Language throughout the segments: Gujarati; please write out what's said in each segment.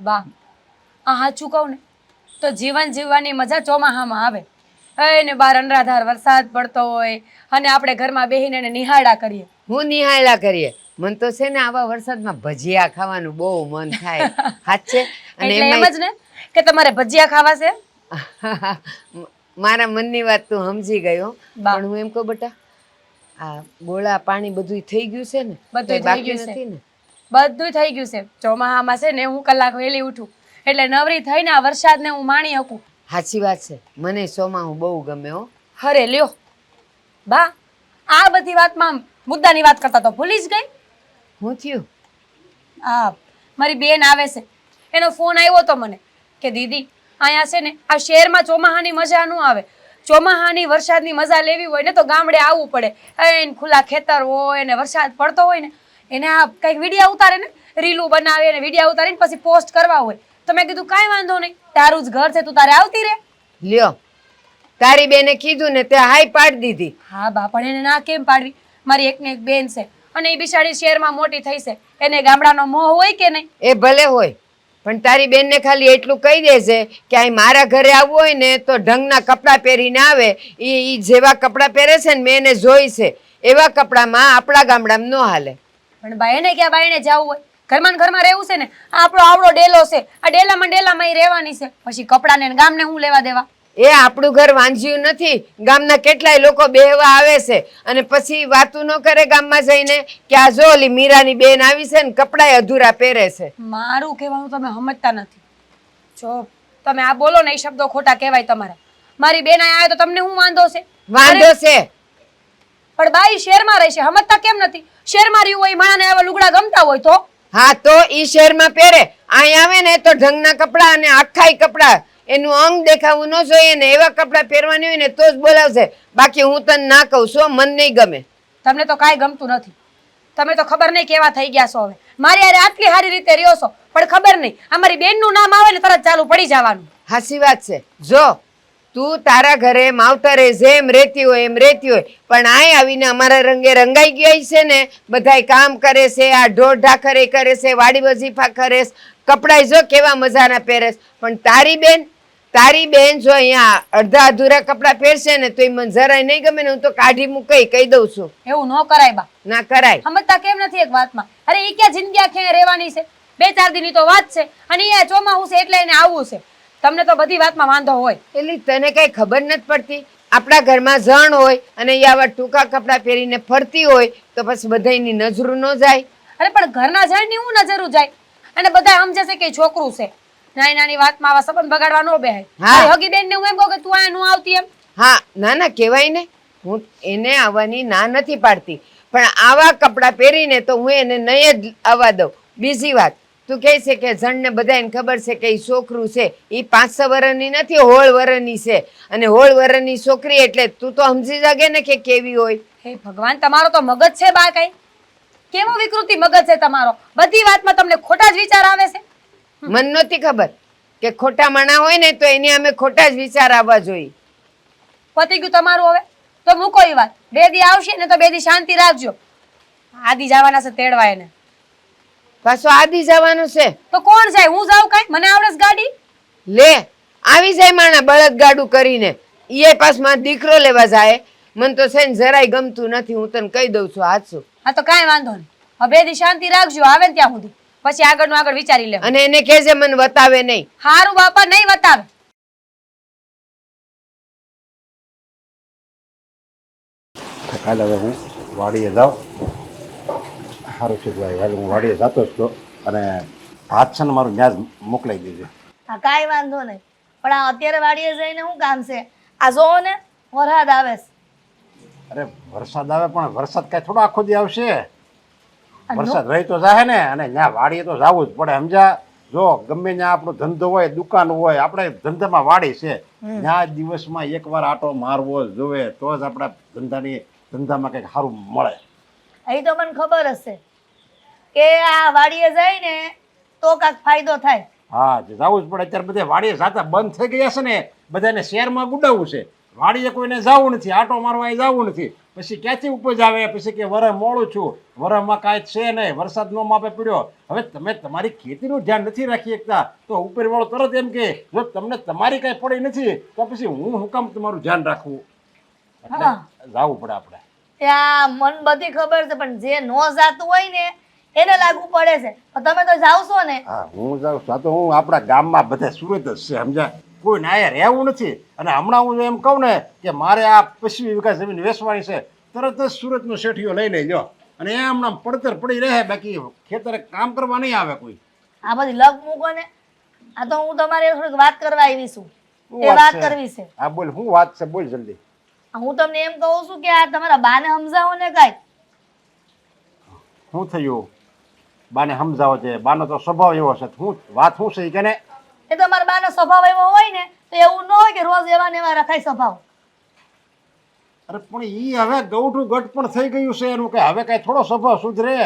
વાહ, આ સાચું કહું ને તો જીવન જીવવાની મજા ચોમાહામાં આવે. ને બહાર અનરાધાર વરસાદ પડતો હોય અને આપણે ઘરમાં બેહીને એને નિહાળા કરીએ. હું નિહાળ્યા કરીએ. મન તો છે ને આવા વરસાદમાં ભજીયા ખાવાનું બહુ મન થાય. સાચે. અને એટલે એમ જ ને કે તમારે ભજીયા ખાવા છે? મારા મનની વાત તું સમજી ગયો. બા. પણ હું એમ કહું બેટા, આ ગોળા પાણી બધું થઈ ગયું છે ને? બધું કઈ થઈ બાકી ગયું છે. નથી ને? બધું થઈ ગયું છે. ચોમાહામાં છે ને હું કલાક વહેલી ઉઠું એટલે નવરી થઈને આ વરસાદને હું માણી શકું. સાચી વાત છે. મને ચોમાહું બહુ ગમે હો. અરે લ્યો બા, આ બધી વાતમાં મુદ્દાની વાત કરતા તો ભૂલી જ ગઈ. હું થયું? આ મારી બેન આવે છે, એનો ફોન આવ્યો તો મને કે દીદી અહીંયા છે ને આ શહેરમાં ચોમાહાની મજા ન આવે. ચોમાહાની વરસાદની મજા લેવી હોય ને તો ગામડે આવવું પડે. એને ખુલ્લા ખેતર હોય ને વરસાદ પડતો હોય ને એને આ કંઈક વિડીયો ઉતારે ને રીલું બનાવે ને વિડીયો ઉતારીને પછી પોસ્ટ કરવા હોય. તો મેં કીધું કાંઈ વાંધો નહીં, તારું જ ઘર છે, તું તારે આવતી રહે. લ્યો, તારી બેને કીધું ને તે હાય પાડી દીધી. હા બા, પણ એને ના કેમ પાડવી? મારી એકને એક બેન છે અને એ બિચારી શહેરમાં મોટી થઈ છે, એને ગામડાનો મોહ હોય કે નહીં? એ ભલે હોય, પણ તારી બેનને ખાલી એટલું કહી દેજે કે અહીં મારા ઘરે આવવું હોય ને તો ઢંગના કપડાં પહેરીને આવે. એ જેવા કપડાં પહેરે છે ને મેં એને જોઈ છે, એવા કપડામાં આપણા ગામડામાં ન હાલે. પણ બા એને ક્યાં બાઈને જવું હોય? ઘરમાં ને ઘરમાં રહેવું છે ને. આ આપણો આવડો ડેલો છે, આ ડેલામાં ય રહેવાની છે. પછી કપડાને ને ગામને હું લેવા દેવા? એ આપણું ઘર વાંજ્યું નથી. ગામના કેટલાય લોકો બેહવા આવે છે અને પછી વાતું ન કરે ગામમાં જઈને કે આ જો ઓલી મીરાની બેન આવી છે ને કપડાય અધૂરા પહેરે છે. મારું કહેવાનું તમે સમજતા નથી. જો તમે આ બોલો ને એ શબ્દો ખોટા કહેવાય તમારા. મારી બેન અહીંયા આવે તો તમને શું વાંધો છે? વાંધો છે પણ બાઈ શહેરમાં રહેશે, સમજતા કેમ નથી? શહેરમાં રહ્યું હોય, માણાને આવા લુગડા ગમતા હોય તો હા, તો ઈ શહેરમાં પહેરે. અહીં આવે ને તો ઢંગના કપડા અને આખાય કપડા, એનું અંગ દેખાવું ન જોઈએ ને એવા કપડા પહેરવાની હોય ને તો જ બોલાવશે. બાકી હું તને ના કહું છું, મન નહીં ગમે. તમને તો કાંઈ ગમતું નથી. તમે તો ખબર નહીં કેવા થઈ ગયા છો હવે. મારી હારે આટલી સારી રીતે રહ્યો છો પણ ખબર નહીં અમારી બેનનું નામ આવે ને તરત ચાલુ પડી જવાનું. હાચી વાત છે. જો તું તારા ઘરે માવતરે જેમ રહેતી હોય એમ રહેતી હોય, પણ આય આવીને અમારા રંગે રંગાઈ ગયા છે ને. બધાય કામ કરે છે, આ ઢોર ઢાખરે કરે છે, વાડી વજીફા કરે છે, કપડાય જો કેવા મજાના પહેરે છે. પણ તારી બેન જો અહીંયા અડધા અધૂરા કપડા પહેરશે ને તો એ મને જરાય નહીં ગમે ને હું તો કાઢી મૂકી કહી દઉં છું. એવું ન કરાય બા. ના કરાય. સમજતા કેમ નથી એક વાતમાં? અરે એ ક્યાં જિંદગી આખી રહેવાની છે? 2-4 દિનની તો વાત છે અને એ ચોમાસું છે એટલે એને આવવું છે. તમને તો બધી વાતમાં વાંધો હોય. એટલે તને કઈ ખબર નથી પડતી? આપણા ઘરમાં જણ હોય અને એ આવા ટૂંકા કપડા પહેરીને ફરતી હોય તો પછી બધાની નજરું ન જાય? અરે પણ ઘરના જાય ને હું નજરું જાય અને બધા સમજે છે કે છોકરું છે. નાની નાની વાતમાં આવા સંબંધ બગાડવા ન બેહાય. મારી હગી બેનને હું એમ કહું કે તું અહીંયા ન આવતી એમ. હા, ના ના કહેવાય ને. હું એને આવવાની ના નથી પાડતી, પણ આવા કપડાં પહેરીને તો હું એને નહીં જ આવવા દઉં. બીજી વાત, તું કહે છે કે જણને બધાને ખબર છે કે એ છોકરું છે. એ 5-6 વર્ષની નથી, 16 વર્ષની છે. અને 16 વર્ષની છોકરી એટલે તું તો સમજી જાગે ને કે કેવી હોય. હે ભગવાન, તમારો તો મગજ છે બા કઈ? કેવો વિકૃતિ મગજ છે તમારો? બધી વાતમાં તમને ખોટા જ વિચાર આવે છે. મન નહોતી ખબર કે ખોટા માણા હોય ને તો એની અમે ખોટા જ વિચાર આવવા જોઈએ. પતી ગયું તમારું હવે તો મૂકો એ વાત. 2 દી આવશે ને તો 2 દી શાંતિ રાખજો. આદિ જવાના છે તેડવા એને. પાછો આદિ જવાનું છે તો કોણ જાય? હું જાઉં કઈ? મને આવડે છે ગાડી? લે આવી જાય માણા બળદ ગાડું કરીને. એ પાછમાં દીકરો લેવા જાય. મને તો છે ને જરાય ગમતું નથી. હું તને કહી દઉં છું હાચું. હા તો કાંઈ વાંધો નહીં. હવે 2 દી શાંતિ રાખજો, આવે ને ત્યાં સુધી. પછી આગળનું આગળ વિચારી લેવું. અને એને કહેજે મને વતાવે નહીં. હારું બાપા, નહીં વતાવે. કાલે હવે હું વાડીએ જાઉં. સારું છે ભાઈ, કાલે હું વાડીએ જતો જ તો અને ભાત છે ને મારું ત્યાં જ મોકલાઈ દેજે. હા કાંઈ વાંધો નહીં, પણ આ અત્યારે વાડીએ જઈને શું કામ છે? આ જોવો ને વરસાદ આવે છે. અરે વરસાદ આવે પણ વરસાદ કાંઈ થોડો આખો દી આવશે? વરસાદ રહી તો જાહે ને, અને ત્યાં વાડીએ તો જવું જ પડે. સમજ્યા? જો ગમે ત્યાં આપણો ધંધો હોય, દુકાન હોય, આપણે ધંધામાં વાડી છે, ત્યાં દિવસમાં એકવાર આટો મારવો જ જોવે તો જ આપણા ધંધામાં કંઈક સારું મળે. અહીં તો મને ખબર હશે કે આ વાડીએ જાય ને તો કાંઈક ફાયદો થાય. હા, જવું જ પડે. અત્યારે બધા વાડીએ જાતા બંધ થઈ ગયા છે ને, બધાને શહેરમાં ગુડાવવું છે. વાડીએ કોઈને જવું નથી, આટો મારવા અહીં જવું નથી, પછી ક્યાંથી ઉપજ આવે? પછી કે વરસ મોડું છું, વરસમાં કાંઈ છે નહીં, વરસાદ નો માપે પડ્યો. હવે તમે તમારી ખેતીનું ધ્યાન નથી રાખી શકતા તો ઉપરવાળો તરત એમ કે જો તમને તમારી કાંઈ પડી નથી તો પછી હું કામ તમારું ધ્યાન રાખવું? એટલે હા. જવું પડે આપણે. ત્યાં મન બધી ખબર છે પણ જે નો જાતું હોય ને એને લાગુ પડે છે. પણ તમે તો જાવશો ને. હા, હું જાઉં છું. આ તો હું આપણા ગામમાં બધા સુરત જ છે, સમજ્યા? કોઈ નાયા રહેવું નથી. અને હમણાં હું એમ કહું ને કે મારે આ 25 વીઘા જમીન વેચવાની છે, તરત જ સુરતનો શેઠિયો લઈ લેજો અને એ હમણાં પડતર પડી રહે, બાકી ખેતરે કામ કરવા નહીં આવે કોઈ. આ બધી લગ મૂકો ને. આ તો હું તમારે થોડીક વાત કરવા આવી છું. શું એ વાત છે? કરવી છે. હા બોલ, શું વાત છે? બોલ જલ્દી. હું તમને એમ કહું છું કે આ તમારા બાને સમજાવો ને કાંઈક. શું થયું? બાને સમજાવો છે? બાનો તો સ્વભાવ એવો છે. શું વાત શું છે કે ને? એ તમારા બાનો સ્વભાવ એવો હોય ને તો એવું ન હોય કે રોજ એવા ને એવા રખાય સ્વભાવ. અરે પણ ઈ હવે ગૌઠું ગટ પણ થઈ ગયું છે એનું, કે હવે કઈ થોડો સ્વભાવ સુધરે?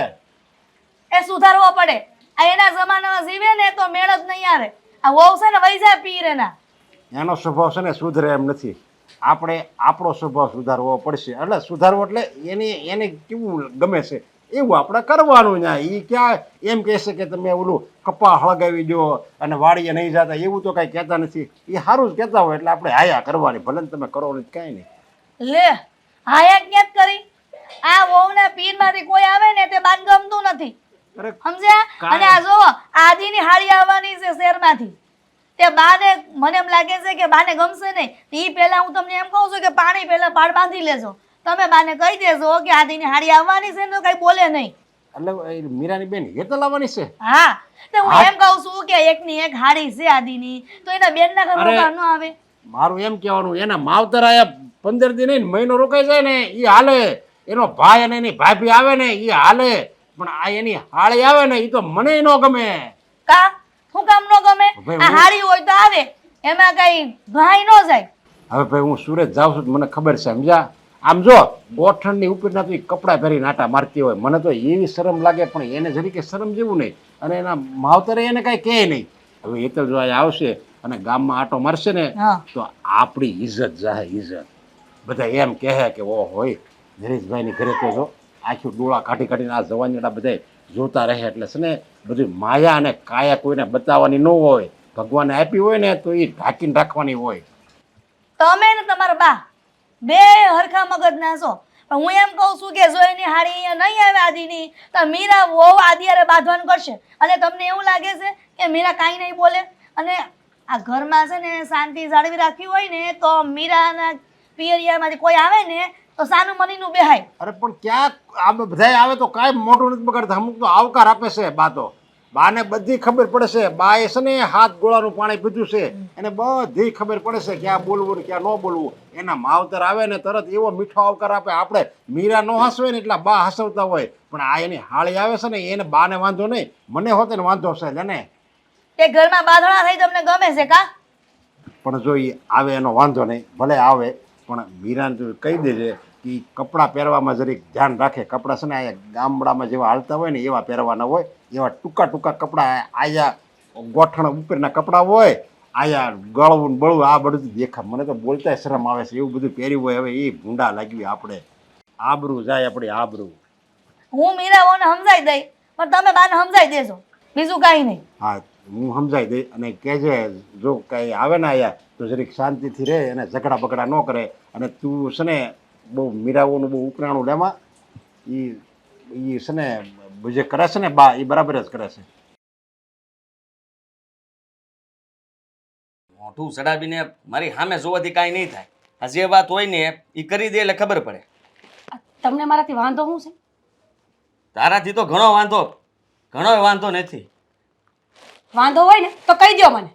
એ સુધારવો પડે. આ એના જમાનામાં જીવે ને તો મેળ જ નહીં આવે. આ વહુ છે ને વહી જાય પીર એના. એનો સ્વભાવ છે ને સુધરે એમ નથી. આપણે આપણો સ્વભાવ સુધારવો પડશે. એટલે સુધારવો એટલે એને કેવું ગમે છે એવું આપણે કરવાનું. ત્યાં એ ક્યાં એમ કહેશે કે તમે ઓલું કપા હળગાવી દો અને વાડીએ નહીં જતા, એવું તો કાંઈ કહેતા નથી. એ સારું જ કહેતા હોય એટલે આપણે હાયા કરવાની. ભલે ને તમે કરો નથી કાંઈ નહીં. લે હાયા ક્યાં કરી? આ વહુના પીરમાંથી કોઈ આવે ને તે બાન ગમતું નથી. અરે સમજ્યા? અને આ જો આદિની હાડી આવવાની છે શહેરમાંથી. તે બાને મને એમ લાગે છે કે બાને ગમશે નહીં. ઈ પહેલા હું તમને એમ કહું છું કે પાણી પહેલા પાડ બાંધી લેજો. તમે બાને કહી દેજો કે આદિની હાડી આવવાની છે ને કઈ બોલે નહીં. એટલે એ મીરાની બેન હેતલ આવવાની છે? હા, તો હું એમ કહું છું કે એકની એક હાડી છે આદિની, તો એના બેનના ઘરમાં ન આવે. મારું એમ કહેવાનું, એના માવતર આયા 15 દી નહીં મહિનો રોકાઈ જાય ને એ હાલે. એનો ભાઈ અને એની ભાભી આવે ને એ હાલે. પણ આ એની હાળી આવે ને એ તો મને ન ગમે. કા હું કામ નો ગમે? ભાઈ, આ હાડી હોય તો આવે, એમાં કઈ ભાઈ ન જાય. હવે ભાઈ હું સુરત જાઉં છું મને ખબર છે, સમજ્યા? આમ જો ગોઠણની ઉપરના તો કપડાં પહેરી નાટા મારતી હોય, મને તો એવી શરમ લાગે, પણ એને જરી કે શરમ જેવું નહીં. અને એના માવતરે એને કાંઈ કહે નહીં. હવે એ તો જો આ આવશે અને ગામમાં આટો મારશે ને તો આપણી ઇજ્જત જાય, ઇજ્જત. બધા એમ કહે કે ઓ હોય નરેશભાઈની ઘરે તો જો આખી ડોળા કાઢી કાઢીને આ જવાનીડા બધા જોતા રહે. એટલે છે ને બધી માયા અને કાયા કોઈને બતાવવાની ન હોય. ભગવાને આપી હોય ને તો એ ઢાંકીને રાખવાની હોય. તમે ને તમારા બા બે હરખા મગજના છો. પણ હું એમ કહું છું કે જો એની હાડી અહીંયા નહીં આવે આદિની તો મીરા વહુ આદિયારે બાંધવાનું કરશે. અને તમને એવું લાગે છે કે મીરા કાંઈ નહીં બોલે? અને આ ઘરમાં છે ને શાંતિ જાળવી રાખવી હોય ને તો મીરાના પિયરિયામાંથી કોઈ આવે ને તો સાનું મનીનું બેહાય. અરે પણ ક્યાં આ બધા આવે તો કાંઈ મોટું નથી બગાડતા. અમુક તો આવકાર આપે છે બા. તો બાને બધી ખબર પડે છે. બા એ છે ને હાથ ગોળાનું પાણી પીધું છે, એને બધી ખબર પડે છે ક્યાં બોલવું ને ક્યાં ન બોલવું. એના માવતર આવે ને તરત એવો મીઠો આવકાર આપે. આપણે મીરા ન હસવે ને એટલા બા હસવતા હોય, પણ આ એની હાળી આવે છે ને એને બાને વાંધો નહીં, મને હોતે ને વાંધો છે ને. તે ઘરમાં બાંધણા થઈ તમને ગમે છે કા? પણ જો એ આવે એનો વાંધો નહીં, ભલે આવે, પણ મીરાને તું કહી દેજે કે કપડાં પહેરવામાં જરીક ધ્યાન રાખે. કપડાં છે ને આ ગામડામાં જેવા હાલતા હોય ને એવા પહેરવાના હોય. એવા ટૂંકા ટૂંકા કપડાં, આયા ગોઠણ ઉપરના કપડાં હોય, આયા ગળવું બળવું આ બધું દેખાય. મને તો બોલતા શરમ આવે છે એવું બધું પહેર્યું હોય. હવે એ ભૂંડા લાગ્યું આપણે, આબરૂ જાય આપણી આબરૂ. હું મીરાઓને સમજાઈ દઈ, પણ તમે બાને સમજાઈ દેજો, બીજું કાંઈ નહીં. હા, હું સમજાઈ દઈ અને કહેજે જો કાંઈ આવે ને આયા તો જરીક શાંતિથી રહે અને ઝઘડા બગડા ન કરે. અને તું છે ને બહુ મીરાઓનું બહુ ઉપરાણું લેમાં એ છે ને જે કરે છે ને બા એ બરાબર જ કરે છે. મોઢું ચડાવીને મારી સામે જોવાથી કાંઈ નહીં થાય. આ જે વાત હોય ને એ કરી દે એટલે ખબર પડે. તમને મારાથી વાંધો શું છે? તારાથી તો ઘણો વાંધો નથી. વાંધો હોય ને તો કહી દો મને.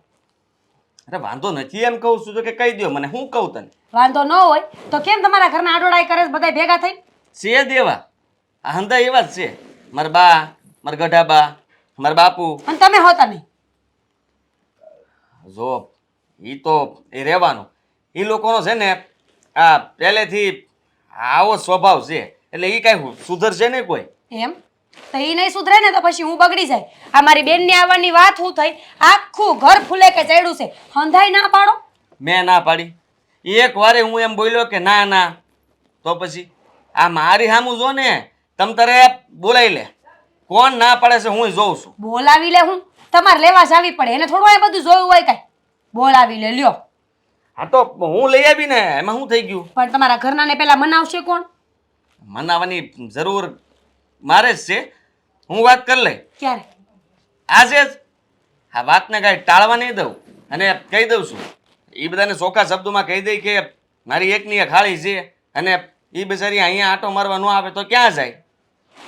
અરે વાંધો નથી એમ કહું છું તો કે કહી દો મને. હું કહું તને? વાંધો ન હોય તો કેમ તમારા ઘરના આડોડાઈ કરે છે બધા ભેગા થઈ? છે દેવા આ હંધા એવા જ છે. મારા બા, મારા ગઢા બા, મારા બાપુ. અને તમે હોતા નહીં. જો એ તો એ રહેવાનું. એ લોકોનો છે ને આ પહેલેથી આવો સ્વભાવ છે એટલે એ કાંઈ સુધરશે નહીં કોઈ. એમ તો એ નહીં સુધરે ને તો પછી હું બગડી જાય. આ મારી બેનની આવવાની વાત હું થઈ, આખું ઘર ફૂલે કે ચડ્યું છે. હંધાઈ ના પાડો. મેં ના પાડી. એક વારે હું એમ બોલ્યો કે ના ના, તો પછી આ મારી સામું જો ને, તમ તારે બોલાવી લે. કોણ ના પાડે છે હું જોઉં છું. બોલાવી લે હું તમારે લેવા જાવી પડે, એને થોડું આ બધું જોયું હોય કાંઈ. બોલાવી લે લ્યો. હા તો હું લઈ આવી ને, એમાં શું થઈ ગયું? પણ તમારા ઘરનાને પેલા મનાવશે કોણ? મનાવવાની જરૂર મારે જ છે. હું વાત કરી લઈ ક્યારે? આજે જ. આ વાતને કાંઈ ટાળવા નહીં દઉં અને કહી દઉં છું. એ બધાને ચોખ્ખા શબ્દોમાં કહી દઈ કે મારી એકની એક હાળી છે અને એ બેચારી અહીંયા આંટો મારવા ન આવે તો ક્યાં જાય?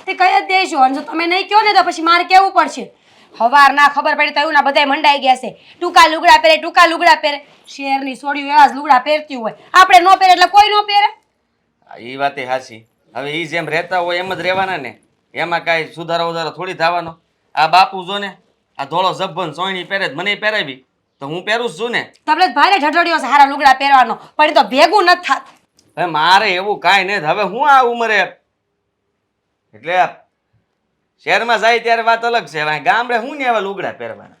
તે કઈ જ દેજો. અને જો તમે નહીં કહો ને તો પછી મારે કેવું પડશે. હવાર ના ખબર પડી તો એવું ના બધાય મંડાઈ ગયા છે. ટૂંકા લુગડા પહેરે, ટૂંકા લુગડા પહેરે. શહેરની છોડીઓ એવા જ લુગડા પહેરતી હોય, આપણે ન પહેરે એટલે કોઈ ન પહેરે. એ વાતે હાચી. હવે એ જેમ રહેતા હોય એમ જ રહેવાના ને, એમાં કાંઈ સુધારો વધારો થોડી થવાનો. આ બાપુ જો ને, આ ધોળો ઝબ્બન સોયણી પહેરે જ મને પહેરાવી તો હું પહેરું જ છું ને. તમને જ ભારે ઢઢડિયો છે હારા લુગડા પહેરવાનો, પણ એ તો ભેગું નથી થાતું. હવે મારે એવું કાંઈ નહીં. હવે હું આ ઉંમરે એટલે શહેરમાં જાય ત્યારે વાત અલગ છે. હવે ગામડે હું ને એવા લુગડા પહેરવાના.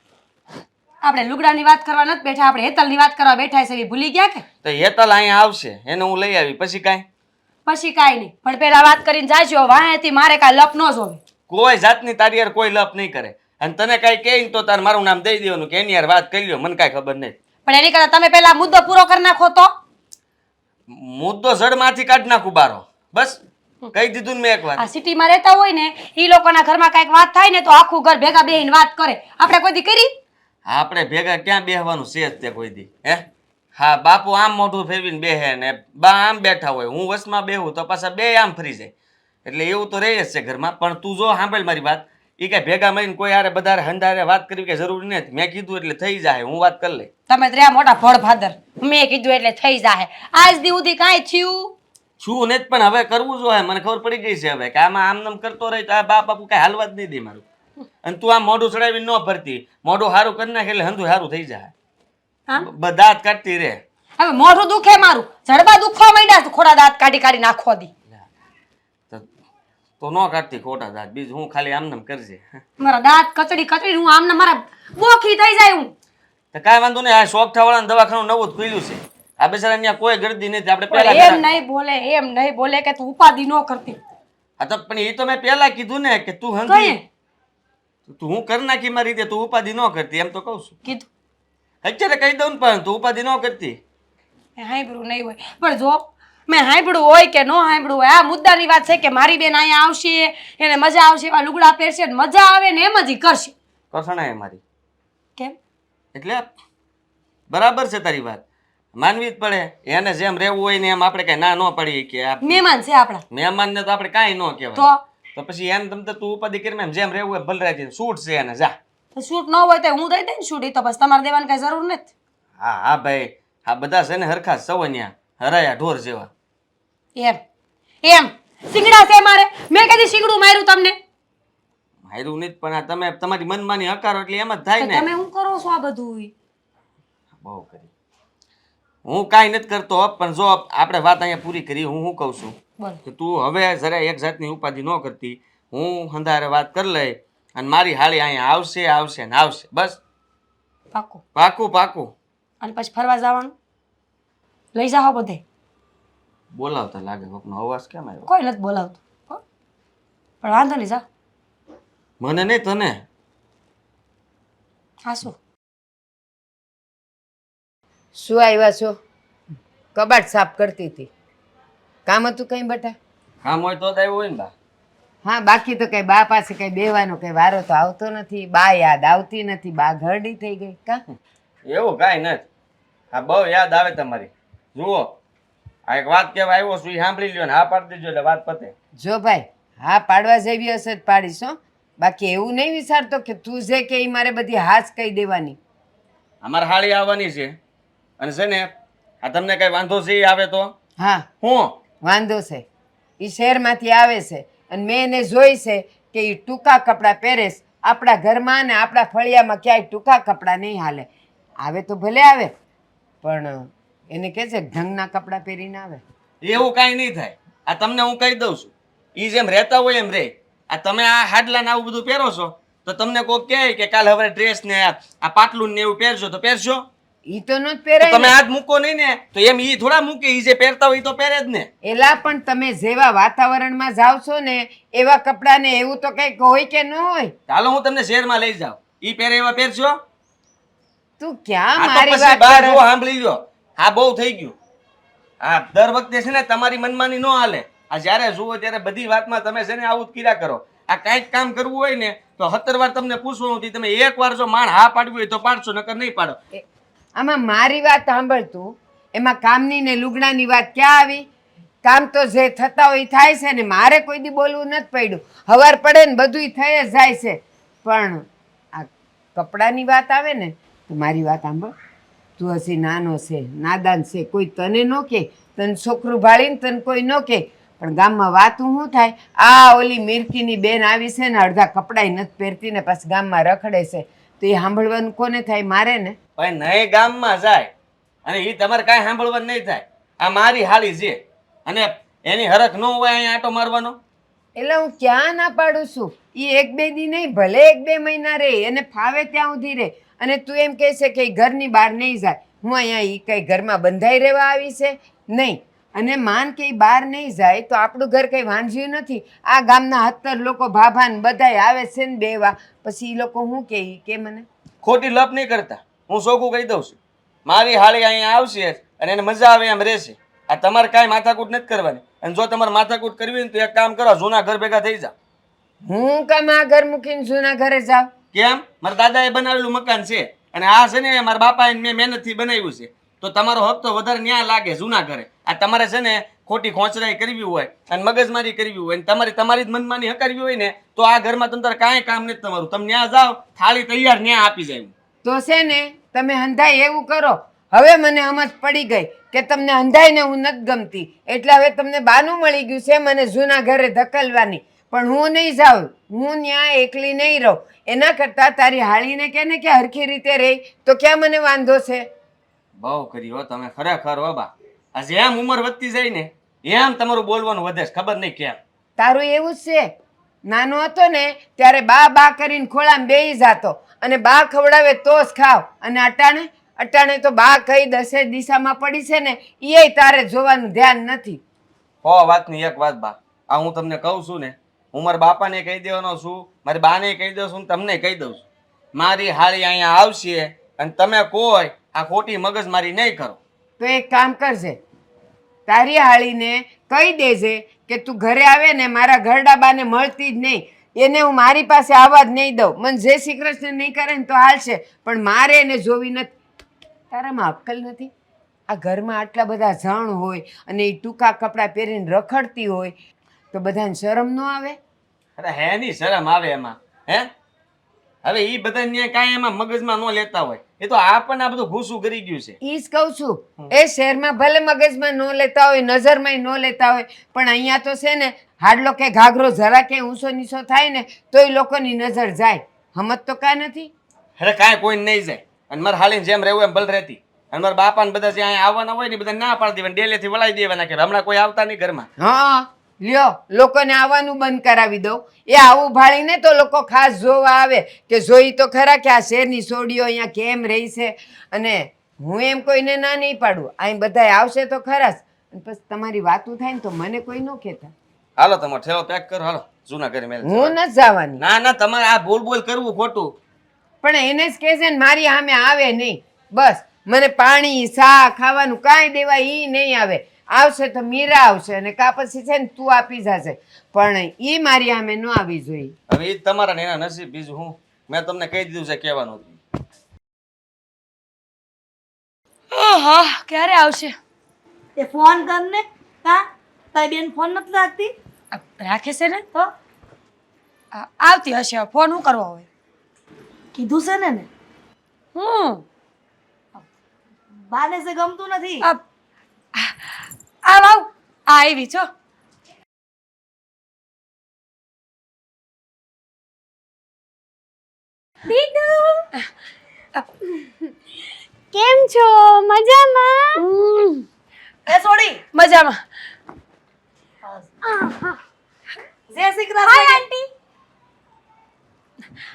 આપણે લુગડાની વાત કરવા નથી બેઠા, આપણે હેતલની વાત કરવા બેઠા છે. એ ભૂલી ગયા કે? તો હેતલ અહીંયા આવશે, એને હું લઈ આવી પછી કાંઈ. પછી કાંઈ નહીં, પણ પેલા વાત કરીને જાજો. વાંહેથી મારે કાંઈ લપ ન જોવે. કોઈ જાતની તારી યાર કોઈ લપ નહીં કરે. અને તને કાંઈ કહે તો તાર મારું નામ દઈ દેવાનું કે એની યાર વાત કરી લ્યો, મને કાંઈ ખબર નહીં. પણ એની કરતા તમે પેલા મુદ્દો પૂરો કરી નાખો તો. મુદ્દો જડમાંથી કાઢી નાખું બારો. બસ કહી દીધું ને મેં એક વાર. આ સિટીમાં રહેતા હોય ને એ લોકોના ઘરમાં કાંઈક વાત થાય ને તો આખું ઘર ભેગા બેહીને વાત કરે. આપણે કોઈ દી કરી? આપણે ભેગા ક્યાં બેહવાનું છે જ તે કોઈ દી? હે હા, બાપુ આમ મોઢું ફેરવીને બેહે ને બા આમ બેઠા હોય, હું વચમાં બેહું તો પાછા બે આમ ફરી જાય. એટલે એવું તો રહે જ છે ઘરમાં. પણ તું જો સાંભળ મારી વાત, એ કાંઈ ભેગા મળીને કોઈ હારે બધા હંધારે વાત કરવી કે જરૂરી નથી. મેં કીધું એટલે થઈ જાય, હું વાત કરી લઈ. તમે તો રહ્યા મોટા ભળ ભાદર. મેં કીધું એટલે થઈ જાય. આજ દી સુધી કાંઈ થયું છું ને જ, પણ હવે કરવું જોઈએ. મને ખબર પડી ગઈ છે હવે કે આમાં આમ નામ કરતો રહી તો આ બાપુ કાંઈ હાલવા જ નહીં દે મારું. અને તું આમ મોઢું ચડાવીને ન ફરતી, મોઢું સારું કરી નાખે એટલે હંધું સારું થઈ જાય. હા? દાંત કાઢતી રે. હવે મોઢું દુખે મારું, જડબા દુખવા માંડ્યા તો ખોડા દાંત કાઢી કાઢી નાખો દી. તો ન કાઢતી ખોટા દાંત, બીજું હું ખાલી આમ નામ કરજે. મારા દાંત કચડી કચડી હું આમને મારા બોખી થઈ જાય હું. તો કાંઈ વાંધો નહીં. આ શોખઠાવાળાનું દવાખાનું નવું જ ખુલ્યું છે. આ બેચારા ત્યાં કોઈ ગરદી નથી. આપણે પણ પહેલા એમ નહીં બોલે, એમ નહીં બોલે કે તું ઉપાધિ ન કરતી. હા તો પણ એ તો મેં પહેલા કીધું ને કે તું કઈ હંધી તું હું કરી નાખી મારી રીતે, તું ઉપાધિ ન કરતી એમ તો કહું છું. કીધું અત્યારે કહી દઉં ને, પણ તું ઉપાધિ ન કરતી. મેં હાંભળ્યું નહીં હોય, પણ જો મેં હાંભળ્યું હોય કે ન હાંભળ્યું હોય, આ મુદ્દાની વાત છે કે મારી બેન અહીંયા આવશે, એને મજા આવશે, એવા લુગડા પહેરશે, મજા આવે ને એમ જ ઈ કરશે. કસણા એ મારી કેમ? એટલે બરાબર છે તારી વાત, માનવી જ પડે. એને જેમ રહેવું હોય ને એમ આપણે કઈ ના ન પડી કે આ મહેમાન છે આપણા. મહેમાનને તો આપણે કાંઈ ન કહેવાય. તો પછી એને તમ તું ઉપાધિ કરીને જેમ રહેવું હોય ભલરાજી છૂટ છે એને જા. તો શૂટ ન હોય તો હું દઈ દઈ ને શૂટ. ઈ તો બસ તમારે દેવાની કઈ જરૂર નથી. હા હા ભાઈ, આ બધા છે ને હરખા સવન્યા હરાયા ઢોર જેવા. એમ એમ શીંગડા છે મારે? મેં કદી શીંગડું માર્યું તમને? માર્યું નહીં, પણ આ તમે તમારી મનમાની હકારો એટલે એમ જ થાય તો ને. તમે શું કરો છો આ બધું? બહુ કરી. હું કાંઈ નથી કરતો, પણ જો આપણે વાત અહીંયા પૂરી કરી, હું શું કહું છું બોલ. કે તું હવે જરા એક જાતની ઉપાધિ ન કરતી. હું હંધારે વાત કરી લઈ અને મારી હાળી અહીંયા આવશે આવશે ને આવશે. બસ પાકું? પાકું પાકું. અને પછી ફરવા જવાનું લઈ જાઓ બધે. બોલાવતા લાગે કોકનો અવાજ કેમ આવ્યો? કોઈ નથી બોલાવતું હો. પણ વાંધો નહીં, જા. મને નહીં તને. હા શું શું આવ્યા છો? કબાટ સાફ કરતી હતી. કામ હતું કઈ બેટા? કામ હોય તો જ આવ્યું હોય ને બા. હા, બાકી તો કઈ બા પાસે કઈ બેવાનો કઈ વારો તો આવતો નથી. બા યાદ આવતી નથી. બા ઘરડી થઈ ગઈ કા? એવું કાંઈ નથી. હા બહુ યાદ આવે તમારી. જુઓ આ એક વાત કહેવા આવ્યો છું, એ સાંભળી લ્યો ને હા પાડી દેજો એટલે વાત પતે. જો ભાઈ, હા પાડવા જેવી હશે જ પાડીશ હો. બાકી એવું નહીં વિચારતો કે તું જે કે ઈ મારે બધી હાસ કહી દેવાની. અમારે હાળી આવવાની છે અને છે ને આ તમને કઈ વાંધો છે ઈ આવે તો? હા, હું વાંધો છે. એ શહેરમાંથી આવે છે અને મેં એને જોઈ છે કે એ ટૂંકા કપડાં પહેરેશ. આપણા ઘરમાં ને આપણા ફળિયામાં ક્યાંય ટૂંકા કપડાં નહીં હાલે. આવે તો ભલે આવે, પણ એને કહે છે ઢંગના કપડાં પહેરીને આવે. એવું કાંઈ નહીં થાય. આ તમને હું કહી દઉં છું, એ જેમ રહેતા હોય એમ રહે. આ તમે આ હાડલા ને આવું બધું પહેરો છો તો તમને કોઈક કહે કે કાલ હવે ડ્રેસ ને આ પાટલું ને એવું પહેરશો તો પહેરશો? ઈ તો નો જ તો પહેરાય તમે ને. આજ મૂકો નહીં ને તો એમ ઈ થોડા મૂકે, ઈ જે પહેરતા હોય ઈ તો પહેરે જ ને. એલા પણ તમે જેવા વાતાવરણમાં જાવ છો ને એવા કપડાને એવું તો કંઈક હોય કે ન હોય. ચાલો હું તમને શહેરમાં લઈ જાઉં, ઈ પહેરે એવા પહેરશો. તું ક્યાં આ તો મારી પછી વાત બહાર કરે? જો સાંભળી લ્યો, હા બહુ થઈ ગયું. હા દર વખતે છે ને તમારી મનમાની ન હાલે. આ જ્યારે જુઓ ત્યારે બધી વાતમાં તમે છે ને આવું જ કર્યા કરો. આ કાંઈક કામ કરવું હોય ને તો 17 વાર તમને પૂછવાનું હતું, તમે એક વાર જો માણ હા પાડવી હોય તો પાડશો, નકર નહીં પાડો. આમાં મારી વાત સાંભળ તું. એમાં કામની ને લુગડાની વાત ક્યાં આવી? કામ તો જે થતા હોય ઈ થાય છે ને મારે કોઈ દી બોલવું નથી પડ્યું. હવાર પડે ને બધુંય થઈ જ જાય છે. પણ આ કપડાની વાત આવે ને તો મારી વાત સાંભળ. તું હજી નાનો છે, નાદાન છે, કોઈ તને ન કે, તને છોકરું ભાળીને તને કોઈ ન કે, પણ ગામમાં વાતું શું થાય? આ ઓલી મિરકીની બેન આવી છે ને અડધા કપડાય નથી પહેરતી ને પાછી ગામમાં રખડે છે, તો એ સાંભળવાનું કોને થાય? મારે ને. પણ નહીં ગામમાં જાય અને ઈ તમારે કાંઈ સાંભળવાનું નહીં થાય. આ મારી હાળી છે અને એની હરખ ન હોય અહીંયા આંટો મારવાનો. એટલે હું ક્યાં ના પાડું છું? એ એક બે દી નહીં, ભલે એક બે મહિના રહે, એને ફાવે ત્યાં સુધી રહે. અને તું એમ કહે છે કે ઈ ઘરની બહાર નહીં જાય. હું અહીંયા ઈ કઈ ઘરમાં બંધાઈ રહેવા આવી છે? નહીં. અને માન કે ઈ બહાર નહીં જાય તો આપણું ઘર કંઈ વાંઝ્યું નથી. આ ગામના 17 લોકો ભાભાન બધાય આવે છે ને બેવા, પછી ઈ લોકો શું કે? ઈ કે મને ખોટી લપ નહીં કરતા, હું સોગું કહી દઉં છું. મારી હાળી અહીંયા આવશે અને એને મજા આવે એમ રહેશે. આ તમારે કાંઈ માથાકૂટ નથી કરવાની. અને જો તમારે માથાકૂટ કરવી હોય ને તો એક કામ કરો, જૂના ઘર ભેગા થઈ જાઓ. હું કામ આ ઘર મૂકીને જૂના ઘરે જાઉં? કેમ? મારા દાદાએ બનાવેલું મકાન છે અને આ છે ને મારા બાપાએ મેં મહેનતથી બનાવ્યું છે, તો તમારો હક તો વધારે ન્યાય લાગે જૂના ઘરે. આ તમારે છે ને ખોટી ખોંચરાઈ કરવી હોય અને મગજમારી કરવી હોય અને તમારી જ મનમાની હકારવી હોય ને તો આ ઘરમાં તમારે કાંઈ કામ નથી તમારું. તમે ન્યા જાઓ, થાળી તૈયાર ન્યા આપી જાય. તો છે ને તમે હંધાઈ એવું કરો. હવે મને સમજ પડી ગઈ કે તમને હંધાઈને હું નથી ગમતી, એટલે હવે તમને બાનું મળી ગયું છે મને જૂના ઘરે ધકેલવાની. પણ હું નહીં જાઉં, હું ત્યાં એકલી નહીં રહું. એના કરતાં તારી હાળીને કે ને કે હરખી રીતે રહી તો ક્યાં મને વાંધો છે? બહુ કરી હો તમે ખરેખર હો બા. આ જેમ ઉંમર વધતી જાય ને એમ તમારું બોલવાનું વધે છે, ખબર નહીં કેમ. તારું એવું જ છે. નાનો હતો ને ત્યારે બા બા કરીને ખોળામાં બેસી જાતો અને બા ખવડાવે તો જ ખાવ. અને અટાણે તો બા કઈ દસે દિશામાં પડી છે ને એ તારે જોવાનું ધ્યાન નથી. હો વાતની એક વાત બા, આ હું તમને કહું છું ને, હું મારા બાપાને કહી દેવાનો છું, મારી બાને કહી દઉં છું, તમને કહી દઉં છું. મારી હાળી અહીંયા આવશે અને તમે કોઈ આ ખોટી મગજમારી નહીં કરો. તો એક કામ કરજે, તારી હાળીને કહી દેજે કે તું ઘરે આવે ને મારા ઘરડા બાને મળતી જ નહીં. એને હું મારી પાસે આવવા જ નહીં દઉં. મને જય શ્રી કૃષ્ણ નહીં કરે ને તો હાલશે, પણ મારે એને જોવી નથી. તારામાં અક્કલ નથી? આ ઘરમાં આટલા બધા જણ હોય અને એ ટૂંકા કપડાં પહેરીને રખડતી હોય તો બધાને શરમ ન આવે? અરે હે ની શરમ આવે એમાં? હે હવે ઈ બધા ન્યાય કાંઈ એમાં મગજમાં ન લેતા હોય, એ તો આપણને આ બધું ઘૂસું કરી ગયું છે. ઈ જ કહું છું. એ શહેરમાં ભલે મગજમાં ન લેતા હોય, નજરમાં ન લેતા હોય, પણ અહીંયા તો છે ને હાડલો કે ઘાઘરો જરા કે ઊંચો નીચો થાય ને તોય લોકોની નજર જાય. હમત તો કાંઈ નથી. અરે કાંઈ કોઈ નહીં જાય. અને મારે હાલીને જેમ રહેવું એમ ભલે રહેતી. અને મારા બાપાને બધા જે અહીંયા આવવાના હોય ને બધા ના પાડી દેવાના, ડેલેથી વળાવી દેવાના કે હમણાં કોઈ આવતા નહીં ઘરમાં. હા લ્યો, લોકોને આવવાનું બંધ કરાવી દઉં. એ આવું ભાળીને તો લોકો ખાસ જોવા આવે કે જોઈ તો ખરા કે આ શહેરની સોડીઓ અહીંયા કેમ રહી છે. અને હું એમ કોઈને ના નહીં પાડું, અહીં બધાય આવશે તો ખરા જ. અને પછી તમારી વાતું થાય ને તો મને કોઈ ન કહેતા. હાલો તમારો ઠેલો પેક કરો, હાલો જૂના ઘરે મેલ. હું નથી જવાની. ના ના તમારે આ બોલ કરવું ખોટું. પણ એને જ કહેશે ને મારી સામે આવે નહીં. બસ મને પાણી શા ખાવાનું કાંઈ દેવા ઈ નહીં આવે. આવશે તો મીરા આવશે અને કા પછી છે ને તું આપી જશે, પણ ઈ મારી સામે ન આવી જોઈએ. હવે એ તમારા ને એના નસીબ, બીજું હું. મેં તમને કહી દીધું છે કહેવાનું. ક્યારે આવશે? એ ફોન કર ને. કા તારી બેન ફોન નથી રાખતી? રાખે છે ને તો આવતી હશે. ફોન શું કરવો હોય? કીધું છે ને હું બાને છે ગમતું નથી. આવ આવી છો. દીદુ કેમ છો? મજામાં? એ છોડી મજામાં. જય શ્રી કૃષ્ણ. હાય આંટી.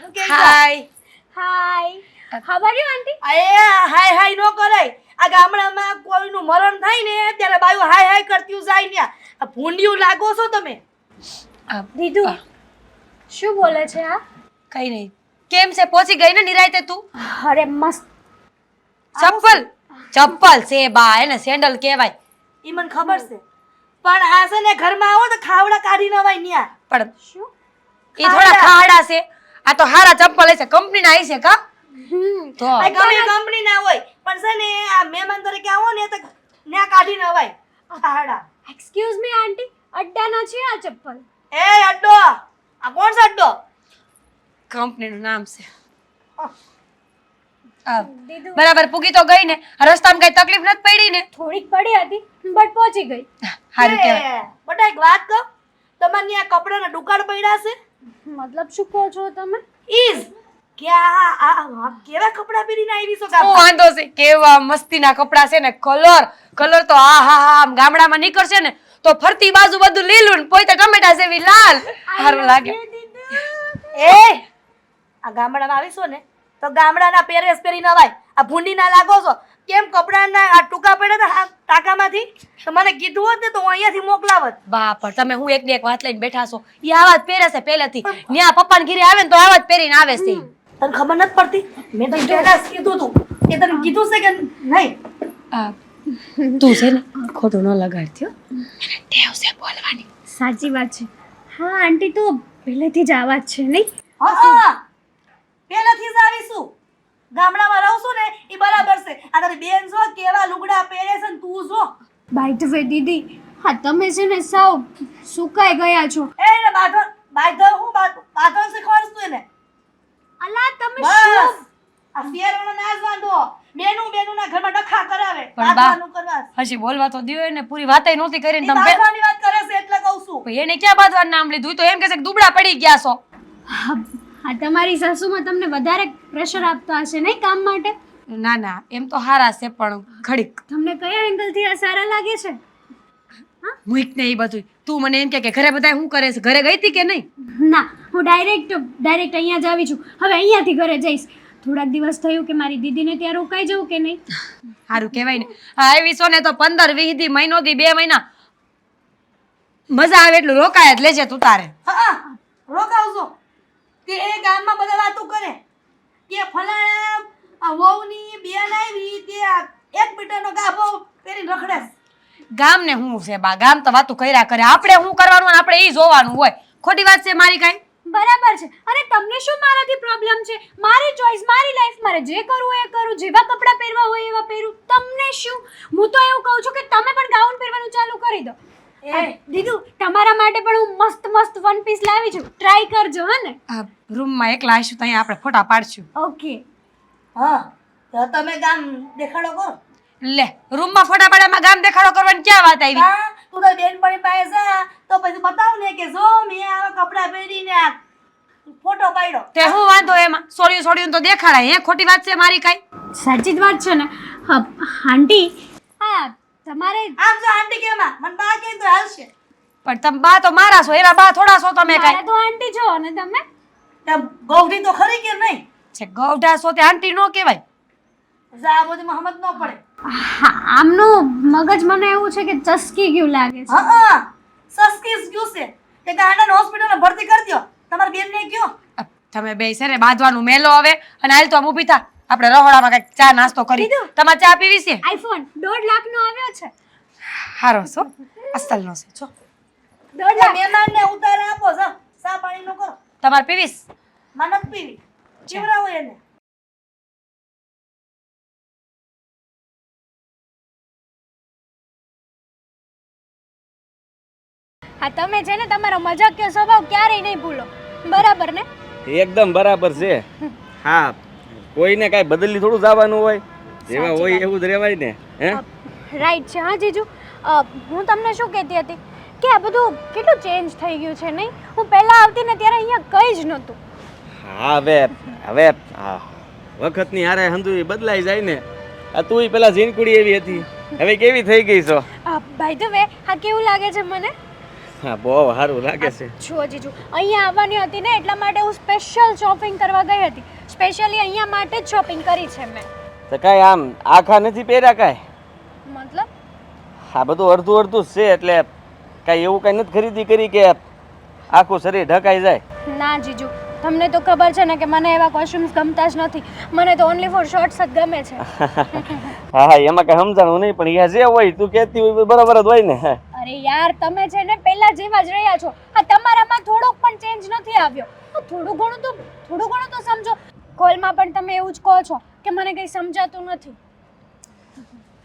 હું કેમ છો? હાય. હાય. હાઉ આર યુ આંટી? એ હાય હાય નો કરાય. આ ગામડામાં કોઈનું મરણ થાય ને ત્યારે બાયું હાય હાય કરતી જાય ને. આ ભૂંડિયું લાગો છો તમે. દીદુ શું બોલે છે આ? કઈ નહીં. કેમ છે? પહોંચી ગઈ ને નિરાયતે તું? અરે મસ્ત. ચપ્પલ ચપ્પલ છે બા, એને સેન્ડલ કહેવાય. ઈ મને ખબર છે, પણ આ છે ને ઘરમાં આવો તો ખાવડા કાઢી નવાય ન્યા. પણ શું? એ થોડા ખાડા છે. આ તો હારા ચપ્પલ છે, કંપનીના આવી છે કા? તો આ ગમે કંપની ના હોય પણ છે ને આ મહેમાન તરીકે આવો ને તો ન્યા કાઢી નવાય ખાવડા. એક્સક્યુઝ મી આંટી, અડ્ડાના છે આ ચપ્પલ? એ અડ્ડો, આ કોણ છે અડ્ડો? કંપનીનું નામ છે. આ દીદુ બરાબર પૂગી તો ગઈ ને? રસ્તામાં કઈ તકલીફ નથી પડી ને? થોડીક પડી હતી બટ પહોંચી ગઈ. સારું કહેવાય. બટા એક વાત કહું, તમારે ન્યા કપડાના દુકાળ પડ્યા છે? મતલબ શું કહો છો તમે? ઈઝ કે આ કેવા કપડા પહેરીને આવી છો શું ગામમાં? વાંધો છે? કેવા મસ્તીના કપડા છે ને, કલર તો આ હા હા આમ ગામડામાં નીકળશે ને તો ફરતી બાજુ બધું લીલું ને પોતે ટમેટા જેવી લાલ. સારું લાગે. એ આ ગામડામાં આવીશું ને તો ગામડાના પહેરેસ પહેરી નવાય. આ ભૂંડી ના લાગો છો. કેમ કપડાના આ ટૂંકા પડ્યા હતા ટાંકામાંથી? તો મને કીધું હોત ને તો હું અહીંયાથી મોકલાવત. બાપર તમે હું એકની એક વાત લઈને બેઠા છો. ઈ આવા જ પહેરે છે પહેલેથી. ન્યા પપ્પાને ઘરે આવે ને તો આવા જ પહેરીને આવે છે. તને ખબર નથી પડતી? મેં તો પહેલા જ કીધું તું. એ તને કીધું છે કે નહીં? આ તું છે ને ખોટું ન લગાડતી હો. મને ટેવ છે બોલવાની. સાચી વાત છે. હા આંટી તો પહેલેથી જ આવા જ છે નહીં? હા પહેલાથી જ આવીશું. ગામડામાં રહું છું ને એ બરાબર છે. આ તારી બેન જો કેવા લુગડા પહેરે છે ને તું જો. બાય ધ વે દીદી, હા તમે છે ને સાવ સુકાઈ ગયા છો. એને બાધર હું બાધર શીખવાડું છું એને. અલા તમે બસ શું? આ શેરવાનો નાચ વાંધો. બેનું ના ઘરમાં ડખા કરાવે. પણ બા- બાંધવાનું કરવા. હજી બોલવા તો દ્યો ને, પૂરી વાતય નહોતી કરીને ઈ તમે બાંધવાની વાત કરે છે એટલે કહું છું. પછી એને ક્યાં બાંધવાનું નામ લીધું? ઈ તો એમ કહે છે કે દુબળા પડી ગયા છો. હા તમારી સાસુમાં તમને વધારે પ્રેશર આપતા હશે નહીં કામ માટે? ના ના એમ તો હારા છે પણ ઘડીક તમને કયા એંગલથી આ સારા લાગે છે? મૂક ને એ બધું. તું મને એમ કે ઘરે બધા શું કરે છે? ઘરે ગઈ હતી કે નહીં? ના હું ડાયરેક્ટ અહીંયા જ આવી છું. હવે અહીંયાથી ઘરે જઈશ. થોડાક દિવસ થયું કે મારી દીદીને ત્યાં રોકાઈ જવું કે નહીં? સારું કહેવાય ને. હા આવી છો ને તો 15-20 દી, મહિનો દી, 2 મહિના મજા આવે એટલું રોકાય જ લેજે તું તારે. હા રોકાવજો. તે એ ગામમાં બધા વાતો કરે કે ફલાણા આ વહુની બેન આવી તે આ 1 મીટરનો ગાભો પહેરીને રખડે છે. ગામ ને શું છે બા? ગામ તો વાતું કર્યા કરે. આપણે શું કરવાનું અને આપણે એ જોવાનું હોય. ખોટી વાત છે મારી કાંઈ? બરાબર છે. અને તમને શું મારાથી પ્રોબ્લેમ છે? મારી ચોઈસ, મારી લાઈફ, મારે જે કરવું એ કરું, જેવા કપડાં પહેરવા હોય એવા પહેરું. તમને શું? હું તો એવું કહું છું કે તમે પણ ગાઉન પહેરવાનું ચાલુ કરી દો. એ દીદુ તમારા માટે પણ હું મસ્ત વન પીસ લાવી છું. ટ્રાય કરજો હા ને? આ રૂમમાં એકલા આવીશું તો અહીંયા આપણે ફોટા પાડશું. ઓકે. હા તો તમે ગામ દેખાડો કરો. લે રૂમમાં ફોટા પાડવામાં ગામ દેખાડો કરવાની ક્યાં વાત આવી? હા તું તો બેનપણી પાસે જા તો પછી બતાવ ને કે જો મેં આવા કપડાં પહેરીને આ ફોટો પાડ્યો. તે હું વાંધો એમાં? સોડિયું તો દેખાડાય. હે ખોટી વાત છે મારી કાંઈ? સાચી જ વાત છે ને. હા આંટી, હા તમારે આમ જો આંટી કેમાં મને બા કહે તો હાલશે. પણ તમે બા તો મારા છો, એના બા થોડા છો તમે મારા કાંઈ. તો આંટી છો અને તમે ત્યાં ગૌરી તો ખરી કે નહીં? છે ગૌઢા છો તે આંટી નો કહેવાય. જા બધું મહમદ ન પડે. હા આમનું મગજ મને એવું છે કે ચસકી ગયું લાગે છે. હા સસ્કીસ ગયું છે તે ગાંડાને હોસ્પિટલમાં ભરતી કરી દો. તમારી બેનને કયો. તમે બે છે ને બાંધવાનું મેલો હવે અને હાલ તો આમ ઊભી થા. આપણે રહોડામાં કંઈક ચા નાસ્તો કરી. કીધું. તમારે ચા પીવી છે? આઈફોન 1.5 લાખનો આવ્યો છે. હારો છો, અસલનો છે. છો 1.5 લાખ. મહેમાનને ઉતાર આપો જા ચા પાણી નો કરો. તમારે પીવીશ? માનત પીવી ચીવરાવો એને. હા તમે છે ને તમારો મજાકિયો સ્વભાવ ક્યારેય નહીં ભૂલો. બરાબર ને? એકદમ બરાબર છે. હા કોઈને કાંઈ બદલી થોડું જવાનું હોય, જેવા હોય એવું જ રહેવાય ને. હે રાઈટ છે. હા જીજુ, હું તમને શું કહેતી હતી કે આ બધું કેટલું ચેન્જ થઈ ગયું છે નહીં? હું પહેલાં આવતી ને ત્યારે અહીંયા કંઈ જ નહોતું. હા હવે હા વખતની હારે હંધુય બદલાઈ જાય ને. આ તું પેલા ઝીણકુડી એવી હતી, હવે કેવી થઈ ગઈ છો? બાય ધ વે, હા કેવું લાગે છે મને? હા બહુ સારું લાગે છે. જુઓ જીજુ, અહીંયા આવવાની હતી ને એટલા માટે હું સ્પેશિયલ શોપિંગ કરવા ગઈ હતી. સ્પેશિયલી અહીંયા માટે જ શોપિંગ કરી છે મેં. તો કાંઈ આમ આખા નથી પહેર્યા કાંઈ? મતલબ આ બધું અડધું અડધું જ છે એટલે કાંઈ એવું કાંઈ નથી ખરીદી કરી કે આખું શરીર ઢકાઈ જાય? ના જીજુ, તમને તો ખબર છે ને કે મને એવા કોસ્ટ્યુમ્સ ગમતા જ નથી. મને તો ઓનલી ફોર શોર્ટ્સ જ ગમે છે. હા હા એમાં કાંઈ સમજાણું નહીં પણ અહીંયા જે હોય તું કહેતી હોય બરાબર જ હોય ને. અરે યાર, તમે છે ને પહેલા જેવા જ રહ્યા છો. આ તમારામાં થોડોક પણ ચેન્જ નથી આવ્યો. થોડું ઘણું તો સમજો. કોલમાં પણ તમે એવું જ કહો છો કે મને કંઈ સમજાતું નથી.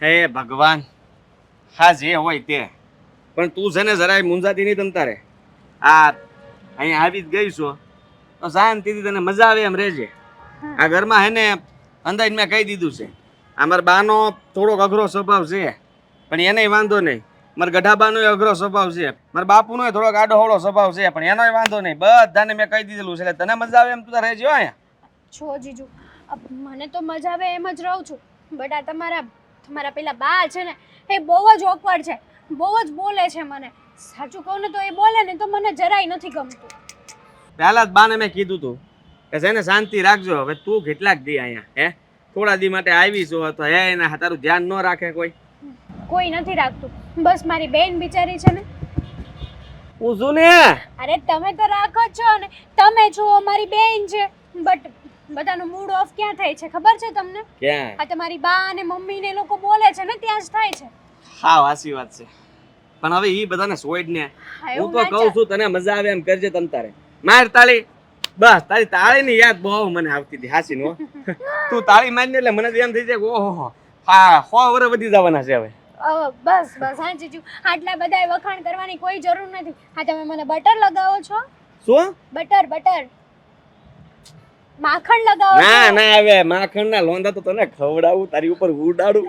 હે ભગવાન, હા જે હોય તે, પણ તું છે ને જરાય મૂંઝાતી નહીં તમ તારે. આ અહીંયા આવી જ ગઈ છો તો શાંતિથી તને મજા આવે એમ રહેજે. આ ઘરમાં હે ને અંદાજ મેં કહી દીધું છે. આ મારા બાનો થોડોક અઘરો સ્વભાવ છે પણ એનેય વાંધો નહીં. મારા ગઢાબાનો અઘરો સ્વભાવ છે, મારા બાપુનો થોડોક આડોહળો સ્વભાવ છે પણ એનોય વાંધો નહીં. બધાને મેં કહી દીધેલું છે એટલે તને મજા આવે એમ તું તારે રહેજો અહીંયા. છો જીજુ, મને તો મજા આવે એમ જ રહું છું. બટ આ તમારા પેલા બા છે ને એ બહુ જ ઓકવર્ડ છે, બહુ જ બોલે છે મને. સાચું કહું ને તો એ બોલે ને તો મને જરાય નથી ગમતું. પહેલા જ બાને મેં કીધું તું કે છે ને શાંતિ રાખજો. હવે તું કેટલાક દી અહીંયા હે થોડા દી માટે આવી છો તો હે એના તારું ધ્યાન ન રાખે કોઈ? કોઈ નથી રાખતું, બસ મારી બેન બિચારી છે ને. હું શું ને અરે તમે તો રાખો જ છો ને, તમે છો મારી બેન છે. બટ બધાનો મૂડ ઓફ ક્યાં થાય છે ખબર છે તમને? ક્યાં? આ તમારી બા અને મમ્મી ને લોકો બોલે છે ને ત્યાં જ થાય છે. હા વાસી વાત છે પણ હવે ઈ બધાને છોડ ને. હા, હું એવું તો ના કહું છું તને મજા આવે એમ કરજે તમ તારે. માર તાળી, બસ તારી તાળીની યાદ બહુ મને આવતી હતી હાસી નો. તું તાળી મારીને એટલે મને તો એમ થઈ જાય કે ઓહો હા 100 વર્ષ વધી જવાના છે હવે. બસ હા જીજુ, આટલા બધા વખાણ કરવાની કોઈ જરૂર નથી. હા તમે મને બટર લગાવો છો? શું? બટર માખણ લગાવો છો? ના ના હવે માખણ ના લોંદા તો તને ખવડાવું, તારી ઉપર ઉડાડું.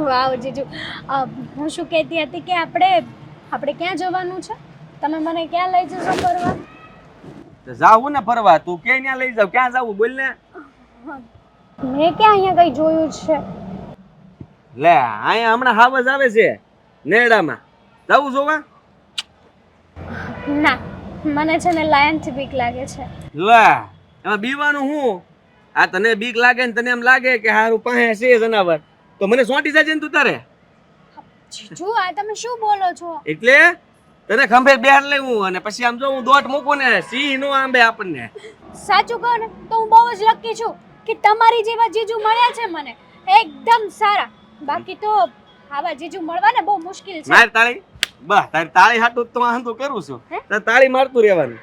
વાવ જીજુ, હું શું કહેતી હતી કે આપણે ક્યાં જવાનું છે? તમે મને ક્યાં લઈ જશો ફરવા? જાવું ને ફરવા. તું કે ત્યાં લઈ જાવ? ક્યાં જાવું બોલ ને. મેં ક્યાં અહીંયા કઈ જોયું જ છે? લે અહીંયા હમણાં હાવજ આવે છે નેડામાં, જાવું જોવા? ના, મને છે ને લાયન થી બીક લાગે છે. લે એમાં બીવાનું હું? આ તને બીક લાગે ને તને એમ લાગે કે હારું પાસે છે જનાવર તો મને સોંટી જાય ને તું તારે. જીજુ આ તમે શું બોલો છો? એટલે તને ખંભે બેહાર લેવું અને પછી આમ જો હું દોટ મૂકું ને સિંહ નો આંબે આપણને. સાચું કહો ને તો હું બહુ જ લકી છું કે તમારી જેવા જીજુ મળ્યા છે મને, એકદમ સારા. બાકી તો આવા જીજુ મળવા ને બહુ મુશ્કેલ છે. માર તાળી, બસ તારી તાળી હાટું તો હું કરું છું. તારે તાળી મારતું રહેવાનું.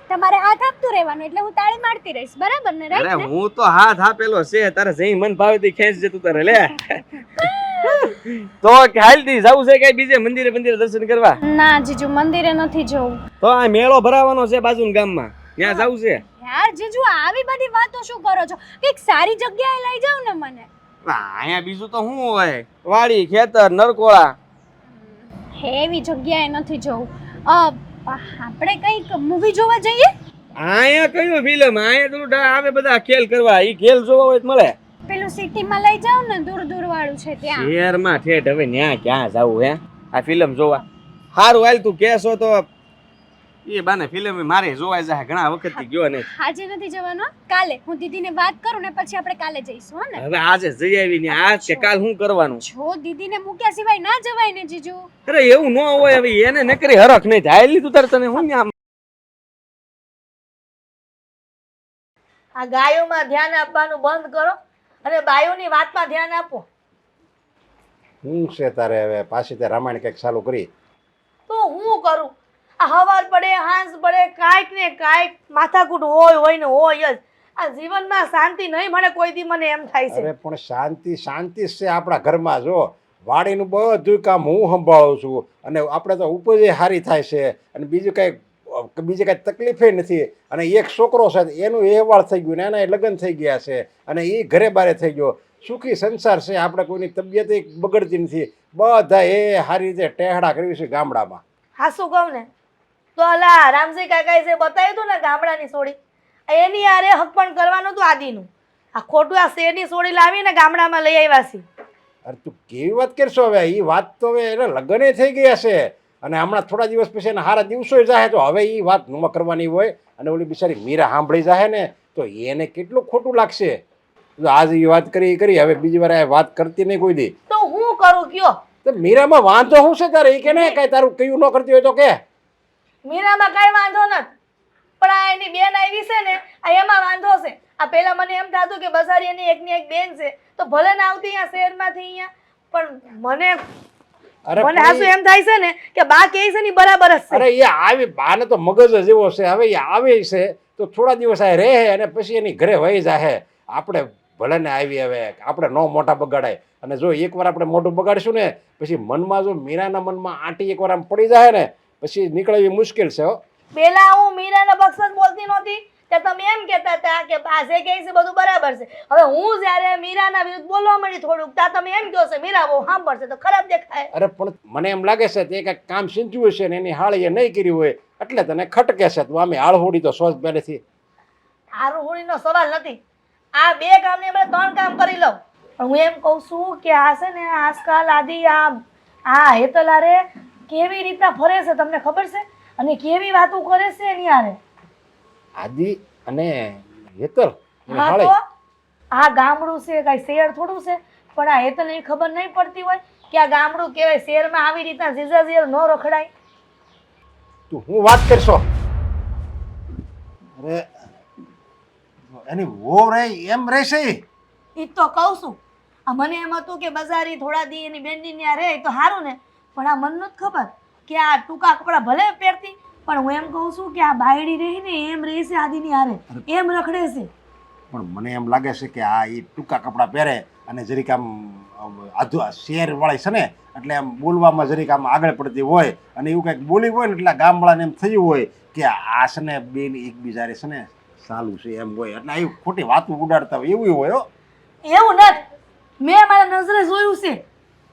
તમારે હાથ આપતું રહેવાનું એટલે હું તાળી મારતી રહીશ, બરાબર ને? અરે રાઈટ ને? હું તો હાથ આપેલો છે, તારે જઈ મન ભાવે તે ખેંચ જતું તારે. લે તો કે હાલતી જાવું છે કઈ બીજે મંદિરે દર્શન કરવા? ના જીજુ, મંદિરે નથી જવું. તો આ મેળો ભરાવાનો છે બાજુના ગામમાં, ત્યાં જાવું છે. યાર જીજુ આવી બધી વાતો શું કરો છો? કઈક સારી જગ્યાએ લઈ જાવ ને મને. અહીંયા બીજું તો શું હોય? વાડી, ખેતર, નરકોળા. એવી જગ્યાએ નથી જવું. આપણે કઈક મૂવી જોવા જઈએ? અહીંયા કયું ફિલ્મ? અહીંયા તો આવે બધા ખેલ કરવા. ઈ ખેલ જોવા હોય તો મળે. પેલું સિટીમાં લઈ જાવ ને, દૂર વાળું છે ત્યાં. શહેરમાં ઠેઠ હવે ન્યા ક્યાં જાવું હે આ ફિલ્મ જોવા? હારું હાલ તું કહેશો તો એ બાને ફિલ્મ મારે જોવાય જાય, ઘણા વખતથી ગયો ને. આજે નથી જવાનો, કાલે હું દીદીને વાત કરું ને પછી આપણે કાલે જઈશું. હો ને? હવે આજે જઈ આવી ને આજ કે કાલ શું કરવાનું? જો દીદીને મૂક્યા સિવાય ના જવાય ને જીજુ. અરે એવું ન હોય, હવે એને નકરી હરખ નહીં થાય. લીધું તારે તને હું આમ આ ગાયોમાં ધ્યાન આપવાનું બંધ કરો અને બાયોની વાતમાં ધ્યાન આપો. શું છે તારે હવે પાછી તે રામાયણ કંઈક ચાલુ કરી? તો હું કરું? આ હવાર પડે હાંસ પડે કાંઈક ને કાંઈક માથાકૂટ હોય ને હોય જ. આ જીવનમાં શાંતિ નહીં મળે કોઈ દી, મને એમ થાય છે. અરે પણ શાંતિ જ છે આપણા ઘરમાં. જો વાડીનું બધું કામ હું સંભાળું છું અને આપણે તો ઉપજ સારી થાય છે અને બીજી કાંઈ તકલીફે નથી. અને એક છોકરો છે એનું અહેવાલ થઈ ગયું ને એના લગ્ન થઈ ગયા છે અને એ ઘરે બારે થઈ ગયો. સુખી સંસાર છે, આપણે કોઈની તબિયત બગડતી નથી. બધા એ સારી રીતે ટેહડા કરવી છે ગામડામાં. હા શું કહું ને તો અલા રામજી કાકાએ જે બતાવ્યું હતું ને ગામડાની સોડી, એની આરે હક પણ કરવાનું હતું આદિનું. આ ખોટું આ શેરની સોડી લાવીને ગામડામાં લઈ આવ્યા છે. અરે તું કેવી વાત કરશો હવે? એ વાત તો હવે એના લગ્ને થઈ ગયા છે અને હમણાં થોડા દિવસ પછી એના સારા દિવસો જાય તો હવે એ વાત ન કરવાની હોય અને ઓલી બિચારી મીરા સાંભળી જાય ને તો એને કેટલું ખોટું લાગશે. જો આજ એ વાત કરી હવે બીજી વાર આ વાત કરતી નહીં કોઈ દી. તો હું કરું કયો? તો મીરામાં વાંધો શું છે તારે? એ કે ને કઈ તારું કયું ન કરતી હોય તો કે. મીરામાં કઈ વાંધો નથી, પણ આ એની બેન આવી છે ને, આ એમાં વાંધો છે. આ પેલા મને એમ થતું કે બસારી એની એકની એક બેન છે તો ભલે ને આવતી અહીંયા શહેરમાંથી અહીંયા, પણ મને અરે હાસુ એમ થાય છે ને કે બા કહે છે ને ઈ બરાબર જ છે. અરે એ આવી બાને તો મગજ જ એવો છે. હવે એ આવે છે તો થોડા દિવસ આ રહે અને પછી એની ઘરે વહી જાય. આપણે ભલે ને આવી હવે આપણે ન મોટા બગાડાય. અને જો એકવાર આપણે મોઢું બગાડીશું ને પછી મનમાં જો મીરાના મનમાં આંટી એકવાર આમ પડી જાય ને પછી નીકળવી મુશ્કેલ છે. હો પેલા હું મીરાના પક્ષ જ બોલતી નહોતી કે તમે એમ કહેતા હતા કે બા જે કહે છે બધું બરાબર છે. હવે હું જ્યારે મીરાના વિરુદ્ધ બોલવા મળી થોડુંક ત્યાં તમે એમ કહો છો મીરા બહુ સાંભળશે તો ખરાબ દેખાય. અરે પણ મને એમ લાગે છે તે કંઈક કામ સિંચ્યું હશે ને એની હાળીએ નહીં કર્યું હોય એટલે તને ખટકે છે. તું આમે હાળહોડી તો સોચ પહેલેથી. હારું હોળીનો સવાલ નથી. આ બે કામને આપણે 3 કામ કરી લઉં. પણ હું એમ કહું છું કે આ છે ને આજકાલ આદિ આ હેતલારે કેવી રીતના ફરે છે તમને ખબર છે? અને કેવી વાતો કરે છે એની હારે. આદિ અને હેતલ એની હા હાળી. તો આ ગામડું છે કઈ શહેર થોડું છે? પણ આ હેતલને ખબર નહીં પડતી હોય કે આ ગામડું કહેવાય. શહેરમાં આવી રીતના જીજાજીર ન રખડાય. તું હું વાત કરશો? અરે એની વહુ રહે એમ રહેશે. ઈ તો કહું છું. આ મને એમ હતું કે બજારી થોડા દી એની બેનની ત્યાં રહે તો સારું ને, પણ આ મને નથી ખબર કે આ ટૂંકા કપડાં ભલે પહેરતી પણ હું એમ કહું છું કે આ બાયડી રહી ને એમ રહેશે આદિની હારે, એમ રખડે છે. પણ મને એમ લાગે છે કે આ એ ટૂંકા કપડાં પહેરે અને જરીક આમ શેરવાળી છે ને એટલે આમ બોલવામાં જરીક આમ આગળ પડતી હોય અને એવું કંઈક બોલી હોય ને એટલે ગામવાળાને એમ થયું હોય કે આ છે ને બેન એકબીજારે છે ને સાલું છે એમ હોય એટલે આવી ખોટી વાતો ઉડાડતા હોય એવું હોય. એવું નથી. મેં મારા નજરે જોયું છે.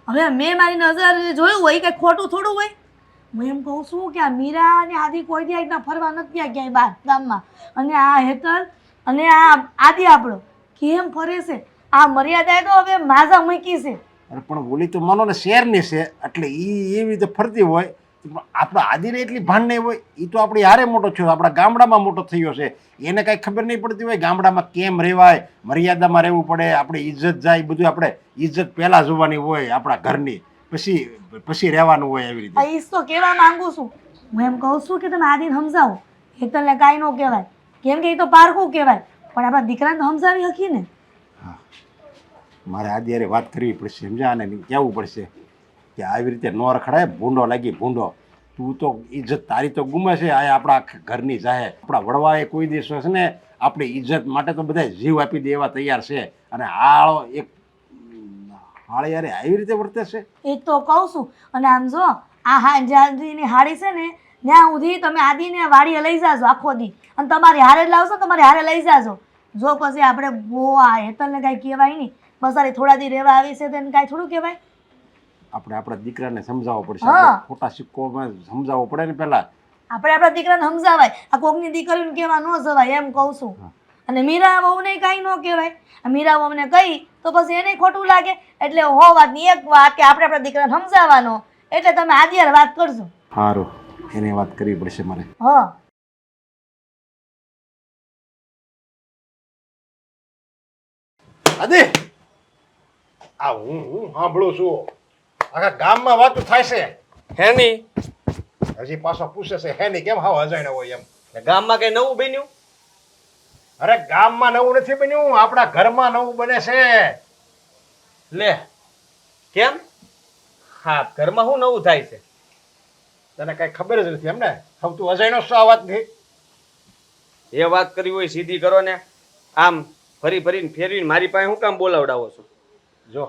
હવે મેં મારી નજરે જોયું હોય કંઈ ખોટું થોડું હોય. હું એમ કહું છું કે આ મીરા અને આદિ કોઈ દી રીતના ફરવા નથી ગયા ક્યાંય બહાર ગામમાં. અને આ હેતલ અને આ આદિ આપણો કેમ ફરે છે? આ મર્યાદાએ તો હવે માઝા મૂકી છે. અરે પણ બોલી તો માનો ને શેરની છે એટલે એ એવી રીતે ફરતી હોય. આપણા આદિને એટલી ભાન નહીં હોય. એ તો આપણી હારે મોટો થયો, આપણા ગામડામાં મોટો થયો છે. એને કાંઈ ખબર નહીં પડતી હોય ગામડામાં કેમ રહેવાય, મર્યાદામાં રહેવું પડે, આપણી ઇજ્જત જાય, બધું આપણે ઇજ્જત પહેલાં જોવાની હોય આપણા ઘરની, પછી રહેવાનું હોય એવી રીતે. ઈ તો કહેવા માંગુ છું. હું એમ કહું છું કે તમે આદિને સમજાવો. હેતલને કાંઈ ન કહેવાય કેમ કે એ તો પારકું કહેવાય, પણ આપણા દીકરાને તો સમજાવી શકીએ ને. મારે આદિ હારે વાત કરવી પડશે, સમજા ને કહેવું પડશે કે આવી રીતે ન રખડાય, ભૂંડો લાગી ભૂંડો. તું તો ઇજ્જત તારી તો ગુમે છે. આ આપણા ઘરની જાહે. આપણા વડવાએ કોઈ દિવસ છે ને આપણી ઇજ્જત માટે તો બધા જીવ આપી દેવા તૈયાર છે અને આળો એક હાળી યારે આવી રીતે વર્તે છે. એ તો કહું છું. અને આમ જો આ હાંજાની હાડી છે ને ત્યાં સુધી તમે આદિને વાડીએ લઈ જાજો આખો દી અને તમારી હારે જ લાવશો, તમારી હારે લઈ જાજો. જો પછી આપણે બહુ આ હેતલને કાંઈ કહેવાય નહીં. બસારી થોડા દી રહેવા આવી છે તેને કાંઈ થોડું કહેવાય. આપણે આપણા દીકરાને સમજાવવો પડશે. હા. આપણે ખોટા સિક્કોમાં સમજાવવો પડે ને પહેલા. આપણે આપણા દીકરાને સમજાવાય. આ કોકની દીકરીને કહેવા ન જવાય એમ કહું છું. અને મીરા વહુને કાંઈ ન કહેવાય. આ મીરા વહુને કહી તો પછી એને ખોટું લાગે. એટલે હો વાતની એક વાત કે આપણે આપણા દીકરાને સમજાવવાનો. એટલે તમે આદિયાર વાત કરજો. સારું, એને વાત કરવી પડશે મારે. હા આદિ આ હું સાંભળું છું આખા ગામમાં વાતો થાય છે. હેની હજી પાછો પૂછે છે હેની કેમ હાવ અજાણ્યો હોય એમ. ગામમાં કઈ નવું બન્યું? અરે ગામમાં નવું નથી બન્યું, આપણા ઘરમાં નવું બને છે. લે કેમ? હા, ઘરમાં શું નવું થાય છે? તને કઈ ખબર જ નથી એમને? હવે તું અજાણ્યો છો આ વાત થી? એ વાત કરી હોય સીધી કરો ને. આમ ફરી ફરીને ફેરવીને મારી પાસે હું કામ બોલાવડાવો છો? જો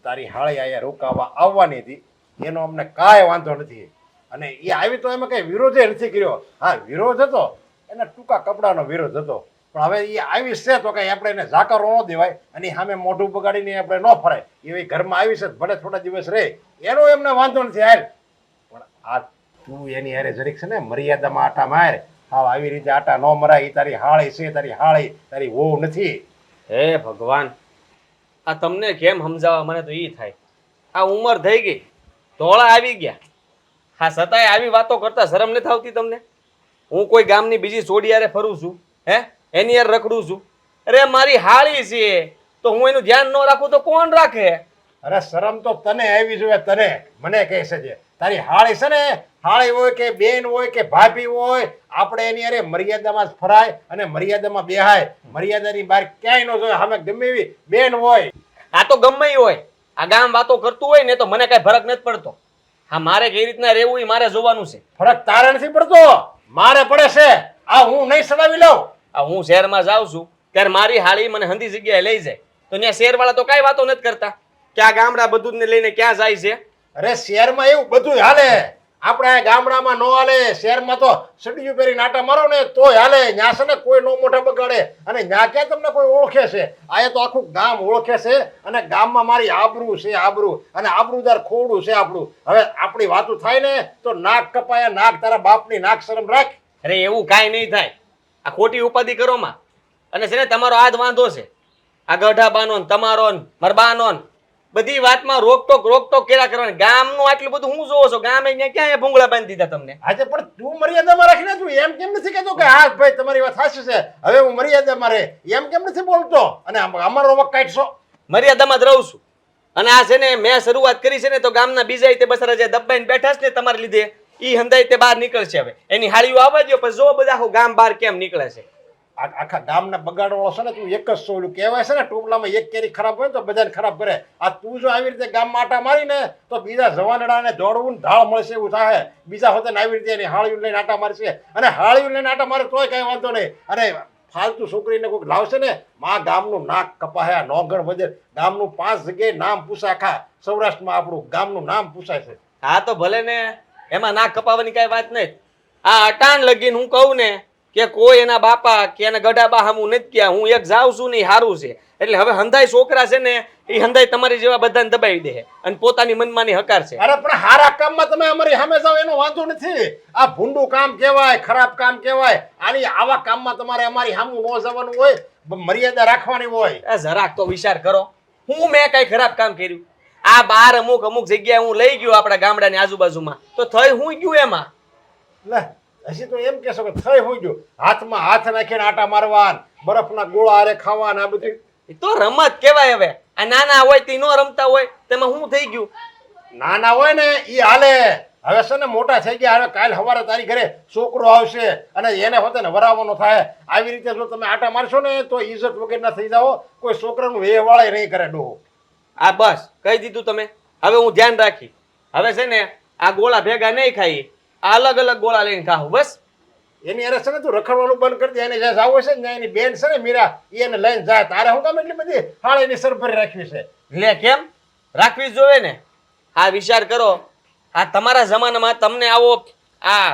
તારી હાળી અહીંયા રોકાવા આવવાની હતી એનો અમને કાંઈ વાંધો નથી અને એ આવી તો એમાં કઈ વિરોધે નથી કર્યો. હા, વિરોધ હતો એના ટૂંકા કપડાનો વિરોધ હતો, પણ હવે એ આવી છે તો કઈ આપણે એને ઝાકરો ન દેવાય અને સામે મોઢું બગાડીને આપણે ન ફરાય. એવી ઘરમાં આવી છે ભલે થોડા દિવસ રહે એનો એમને વાંધો નથી. હાલ પણ આ તું એની હારે જરીક છે ને મર્યાદામાં આટા માર. હા, આવી રીતે આટા ન મરાય. એ તારી હાળી છે, તારી હાળી તારી વહુ નથી. હે ભગવાન, આ તમને કેમ સમજાવવા મને તો ઈ થાય. આ ઉંમર થઈ ગઈ, ધોળા આવી ગયા. હા છતાંય આવી વાતો કરતા શરમ નથી આવતી તમને? હું કોઈ ગામની બીજી સોડી હારે ફરું છું, હે એની યાર રખડું છું. અરે મારી હાળી છે તો હું એનું ધ્યાન ન રાખું તો કોણ રાખે? અરે શરમ તો તને આવી જોઈએ, તને મને કહે છે જે તારી હાળી છે ને, હાળી હોય કે બેન હોય કે ભાભી હોય, આપણે એની અરે મર્યાદામાં જ ફરાય અને મર્યાદામાં બેહાય. મર્યાદાની બહાર ક્યાંય ન જોઈએ. સામે ગમે એવી બેન હોય. આ તો ગમે ઈ હોય, આ ગામ વાતો કરતું હોય ને તો મને કઈ ફરક નથી પડતો. હા મારે કઈ રીતના રહેવું એ મારે જોવાનું છે. ફરક તારે નથી પડતો, મારે પડે છે. આ હું નહીં સડાવી લઉં. આ હું શહેરમાં જાઉં છું ત્યારે મારી હાળી મને હંધી જગ્યાએ લઈ જાય તો ત્યાં શહેરવાળા તો કાંઈ વાતો નથી કરતા કે આ ગામડા બધું ને લઈને ક્યાં જાય છે. અરે શહેરમાં એવું બધું હાલે, આપણે આ ગામડામાં ન હાલે. શહેરમાં તો સડિયું પહેરી નાટા મારો ને તોય હાલે. ન્યા છે ને કોઈ નો મોઢા બગાડે અને ન્યા ક્યાં તમને કોઈ ઓળખે છે? આ તો આખું ગામ ઓળખે છે અને ગામમાં મારી આબરૂ છે, આબરૂ અને આબરૂદાર ખોડું છે આપણું. હવે આપણી વાતો થાય ને તો નાક કપાયા, નાક તારા બાપની નાક શરમ રાખ. અરે એવું કાંઈ નહીં થાય. આ ખોટી ઉપાધિ કરો માં. અને છે ને તમારો આ જ વાંધો છે, આ ગઢા બાનો ને તમારો ને મરબાનો ને બધી વાતમાં રોકટોક કર્યા કરવાની. ગામનું આટલું બધું હું જોવો છો? ગામે અહીંયા ક્યાં ભૂંગળા બાંધી દીધા તમને? આજે પણ તું મર્યાદામાં રાખીને તું એમ કેમ નથી કહેતો કે હા ભાઈ તમારી વાત સાચી છે, હવે હું મર્યાદામાં રહે, એમ કેમ નથી બોલતો? અને અમારો વક કાઢશો. મર્યાદામાં જ રહું છું. અને આ છે ને મેં શરૂઆત કરી છે ને તો ગામના બીજા તે બસરા જે દબાઈને બેઠા છે ને તમારા લીધે ઈ હંધાઈ તે બહાર નીકળશે. હવે એની હાળીઓ આવવા દો પછી જો બધા આખું ગામ બહાર કેમ નીકળે છે. આખા ગામને બગાડવાળો છે ને તું એક જ સોલું કહેવાય છે ને, ટોપલામાં એક કેરી ખરાબ હોય તો બધાને ખરાબ કરે. આ તું જો આવી રીતે ગામમાં આટા મારીને તો બીજા જવાનડાને દોડવું ને ઢાળ મળશે એવું થાય. બીજા હોતે આવી રીતે એની હાળીયું લઈને આટા મારશે અને હાળીયું લઈને આટા મારે તોય કઈ વાંધો નહીં. અને ફાલતુ છોકરીને કોઈક લાવશે ને માં ગામનું નાક કપાયા, નોગણ વધે. ગામનું 5 જગ્યાએ નામ પૂછાય. આખા સૌરાષ્ટ્રમાં આપણું ગામનું નામ પૂછાય છે. હા તો ભલે ને, એમાં નાક કપાવવાની કઈ વાત નહીં. આ અટાણ લગીને હું કહું ને કે કોઈ એના બાપા કે એના ગઢા બા હું નથી ક્યાં, હું એક જાઉં છું ને સારું છે. એટલે હવે હંધાઈ છોકરા છે ને એ હંધાઈ તમારી જેવા બધાને દબાવી દે અને પોતાની મનમાની હકાર છે. અરે પણ હારા કામમાં તમે અમારી સામે જાઓ એનો વાંધો નથી. આ ભૂંડું કામ કહેવાય, ખરાબ કામ કહેવાય. આની આવા કામમાં તમારે અમારી સામું ન જવાનું હોય, મર્યાદા રાખવાની હોય. જરાક તો વિચાર કરો, હું મેં કઈ ખરાબ કામ કર્યું? આ બાર અમુક જગ્યાએ હું લઈ ગયો આપણા ગામડાની આજુબાજુમાં તો થઈ હું ગયું એમાં. લે હજી તો એમ કહેશો કે થઈ હોય ગયું. હાથમાં હાથ નાખીને આટા મારવાન, બરફના ગોળા હારે ખાવાના, આ બધું એ તો રમત કહેવાય. હવે આ નાના હોય તે નો રમતા હોય તેમાં હું થઈ ગયું? નાના હોય ને એ હાલે. હવે છે ને મોટા થઈ ગયા. હવે કાલ સવારે તારી ઘરે છોકરો આવશે અને એને હોતે ને વરાવવાનો થાય. આવી રીતે જો તમે આટા મારશો ને તો ઇજ્જત વગરના થઈ જાઓ. કોઈ છોકરાનું વેવાળે નહીં કરે ડોહો. આ બસ કહી દીધું તમે. હવે હું ધ્યાન રાખી. હવે છે ને આ ગોળા ભેગા નહીં ખાઈ, આ અલગ અલગ ગોળા લઈને ખાવું બસ. એની અરે છે ને તું રખડવાનું બંધ કરી દે. એને જ્યાં જાવું છે ને એની બેન છે ને મીરા, એને લઈને જાય. તારે શું કામ એટલી બધી હાળીની સરભરી રાખવી છે? લે કેમ રાખવી જ જોવે ને. આ વિચાર કરો, આ તમારા જમાનામાં તમને આવો આ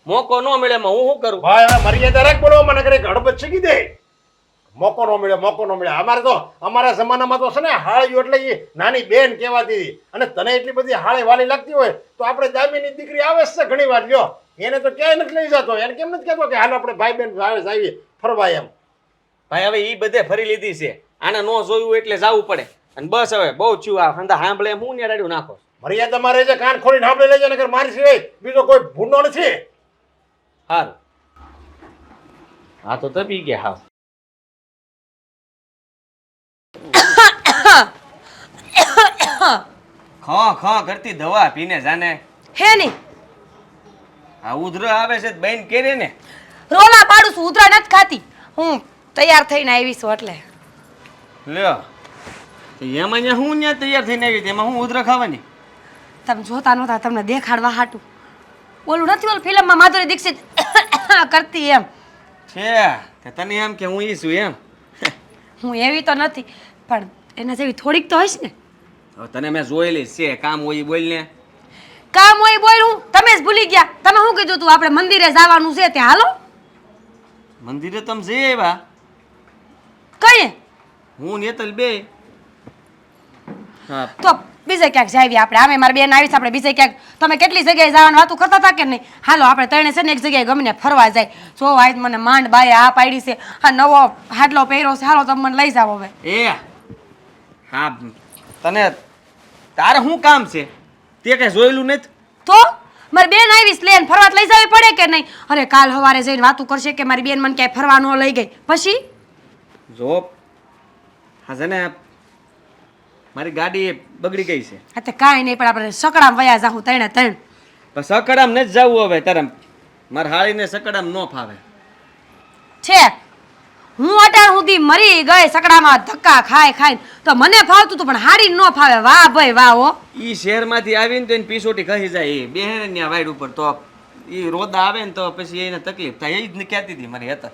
મોકો ન મળે એમાં હું શું કરું? ભાઈ હવે મર્યાદા રાખ. બોલો મને કરે હડબત શીખી દે. મોકો ન મળ્યો, મોકો ન મળ્યો. અમારે તો અમારા જમાનામાં તો છે ને હાળીઓ એટલે એ નાની બેન કહેવાતી હતી. અને તને એટલી બધી હાળી વાલી લાગતી હોય તો આપણે દામીની દીકરી આવે છે ઘણી વાર. લ્યો એને તો ક્યાંય નથી લઈ જતો. એને કેમ નથી કહેતો કે હાલ આપણે ભાઈ બેન જાવી ફરવા એમ? ભાઈ હવે ઈ બધે ફરી લીધી છે. આને ન જોયું એટલે જવું પડે. અને બસ હવે બહુ થયું. આ હંધા સાંભળે એમ હું ને રાડ્યું નાખો. મર્યાદામાં રહેજે. કાન ખોલીને સાંભળી લેજે, નકર મારી સિવાય બીજો કોઈ ભૂંડો નથી. સારું. હા તો તપી ગયા. હા ખ કરતી દવા પીને જાને. હે નહીં આ ઉધર આવે છે બેન કેરે ને રોલા પાડું છું, ઉધરા નથી ખાતી. હું તૈયાર થઈને આવી છું એટલે. લ્યો એમાં ન્યા હું ન્યા તૈયાર થઈને આવી તેમાં હું ઉધર ખાવાની? તમે જોતા નહોતા, તમને દેખાડવા હાટું. ઓલું નથી ઓલું ફિલ્મમાં માધુરી દીક્ષિત કરતી એમ છે. તે તને એમ કે હું ઈ છું એમ? હું એવી તો નથી પણ એના જેવી થોડીક તો હશે ને. હવે તને મેં જોયેલી છે. કામ હોય ઈ બોલ ને. કામ હોય બોલ્યું, તમે જ ભૂલી ગયા. તમે શું કીધું તું આપણે મંદિરે જવાનું છે ત્યાં હાલો. મંદિરે તમે જઈ આવ્યા? કઈ હું નેતલ બે. હા તો બીજે ક્યાંક જાવી આપણે. આમે મારી બેન આવી છે, આપણે બીજે ક્યાંક. તમે કેટલી જગ્યાએ જવાનું વાતું કરતા હતા કે નહીં? હાલો આપણે ત્રણે છે ને એક જગ્યાએ ગમીને ફરવા જાય. જો આજ મને માંડ બાએ આ પાડી છે, આ નવો હાડલો પહેર્યો છે, હાલો તમે મને લઈ જાઓ હવે. એ હા તને તારે શું કામ છે? તે કઈ જોયેલું નથી? તો મારી બેન આવીશ લેન ફરવા લઈ જવી પડે કે નહીં? અરે કાલ સવારે જઈને વાતું કરશે કે મારી બેન મને ક્યાંય ફરવા ન લઈ ગઈ, પછી જો હા છે ને મારી ગાડી બગડી ગઈ છે. હા તે કાંઈ નહીં, પણ આપણે સકડામાં વયા જાઉં ત્રણે ત્રણ. પણ સકડામ નથી જવું હવે તારે. મારે હાળીને સકડામ ન ફાવે છે હું અટાણ સુધી મરી ગઈ સકડામાં ધક્કા ખાઈ ખાઈને, તો મને ફાવતું હતું પણ હાડી ન ફાવે. વાહ ભાઈ વાહ હો. ઈ શહેરમાંથી આવીને તો એને પીસોટી કહી જાય એ બેહે ને ત્યાં વાઈડ ઉપર તો ઈ રોદા આવે ને તો પછી એને તકલીફ થાય. એ જ કહેતી હતી મારી હેતર.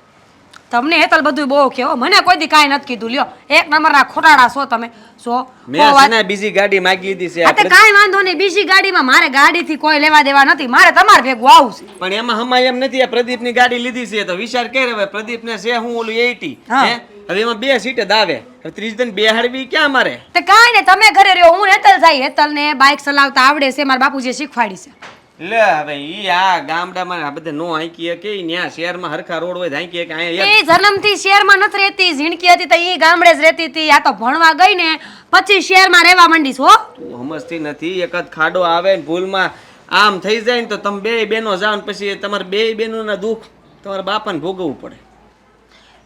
તમને હેતલ બધું બહુ કેવો, મને કોઈ દી કાંઈ નથી કીધું. લ્યો એક નંબરના ખોટાડા છો તમે. છો મેં છે ને બીજી ગાડી માંગી લીધી છે આ તે કાંઈ વાંધો નહીં, બીજી ગાડીમાં મારે ગાડીથી કોઈ લેવા દેવા નથી, મારે તમારે ભેગું આવું છે. પણ એમાં હમાય એમ નથી. આ પ્રદીપની ગાડી લીધી છે તો વિચાર કરે હવે પ્રદીપને છે હું ઓલું 80 હા. હે હવે એમાં 2 સીટ જ આવે. હવે ત્રીજી તને બેહાડવી ક્યાં મારે? તે કાંઈ નહીં, તમે ઘરે રહ્યો, હું હેતલ જાય. હેતલને બાઇક ચલાવતા આવડે છે, મારા બાપુજીએ શીખવાડી છે. લે હવે ઈ આ ગામડામાં આ બધે નો હાંકી કે ન્યા શહેરમાં હરખા રોડ હોય હાંકી કે અહીંયા એ જન્મથી શહેરમાં નથી રહેતી, ઝીણકી હતી તો એ ગામડે જ રહેતી હતી. આ તો ભણવા ગઈ ને પછી શહેરમાં રહેવા માંડી છો. તું સમજતી નથી. એક જ ખાડો આવે ને ભૂલમાં આમ થઈ જાય ને તો તમે બે બેનો જાવ ને પછી તમારે બે બેનોના દુઃખ તમારા બાપાને ભોગવવું પડે.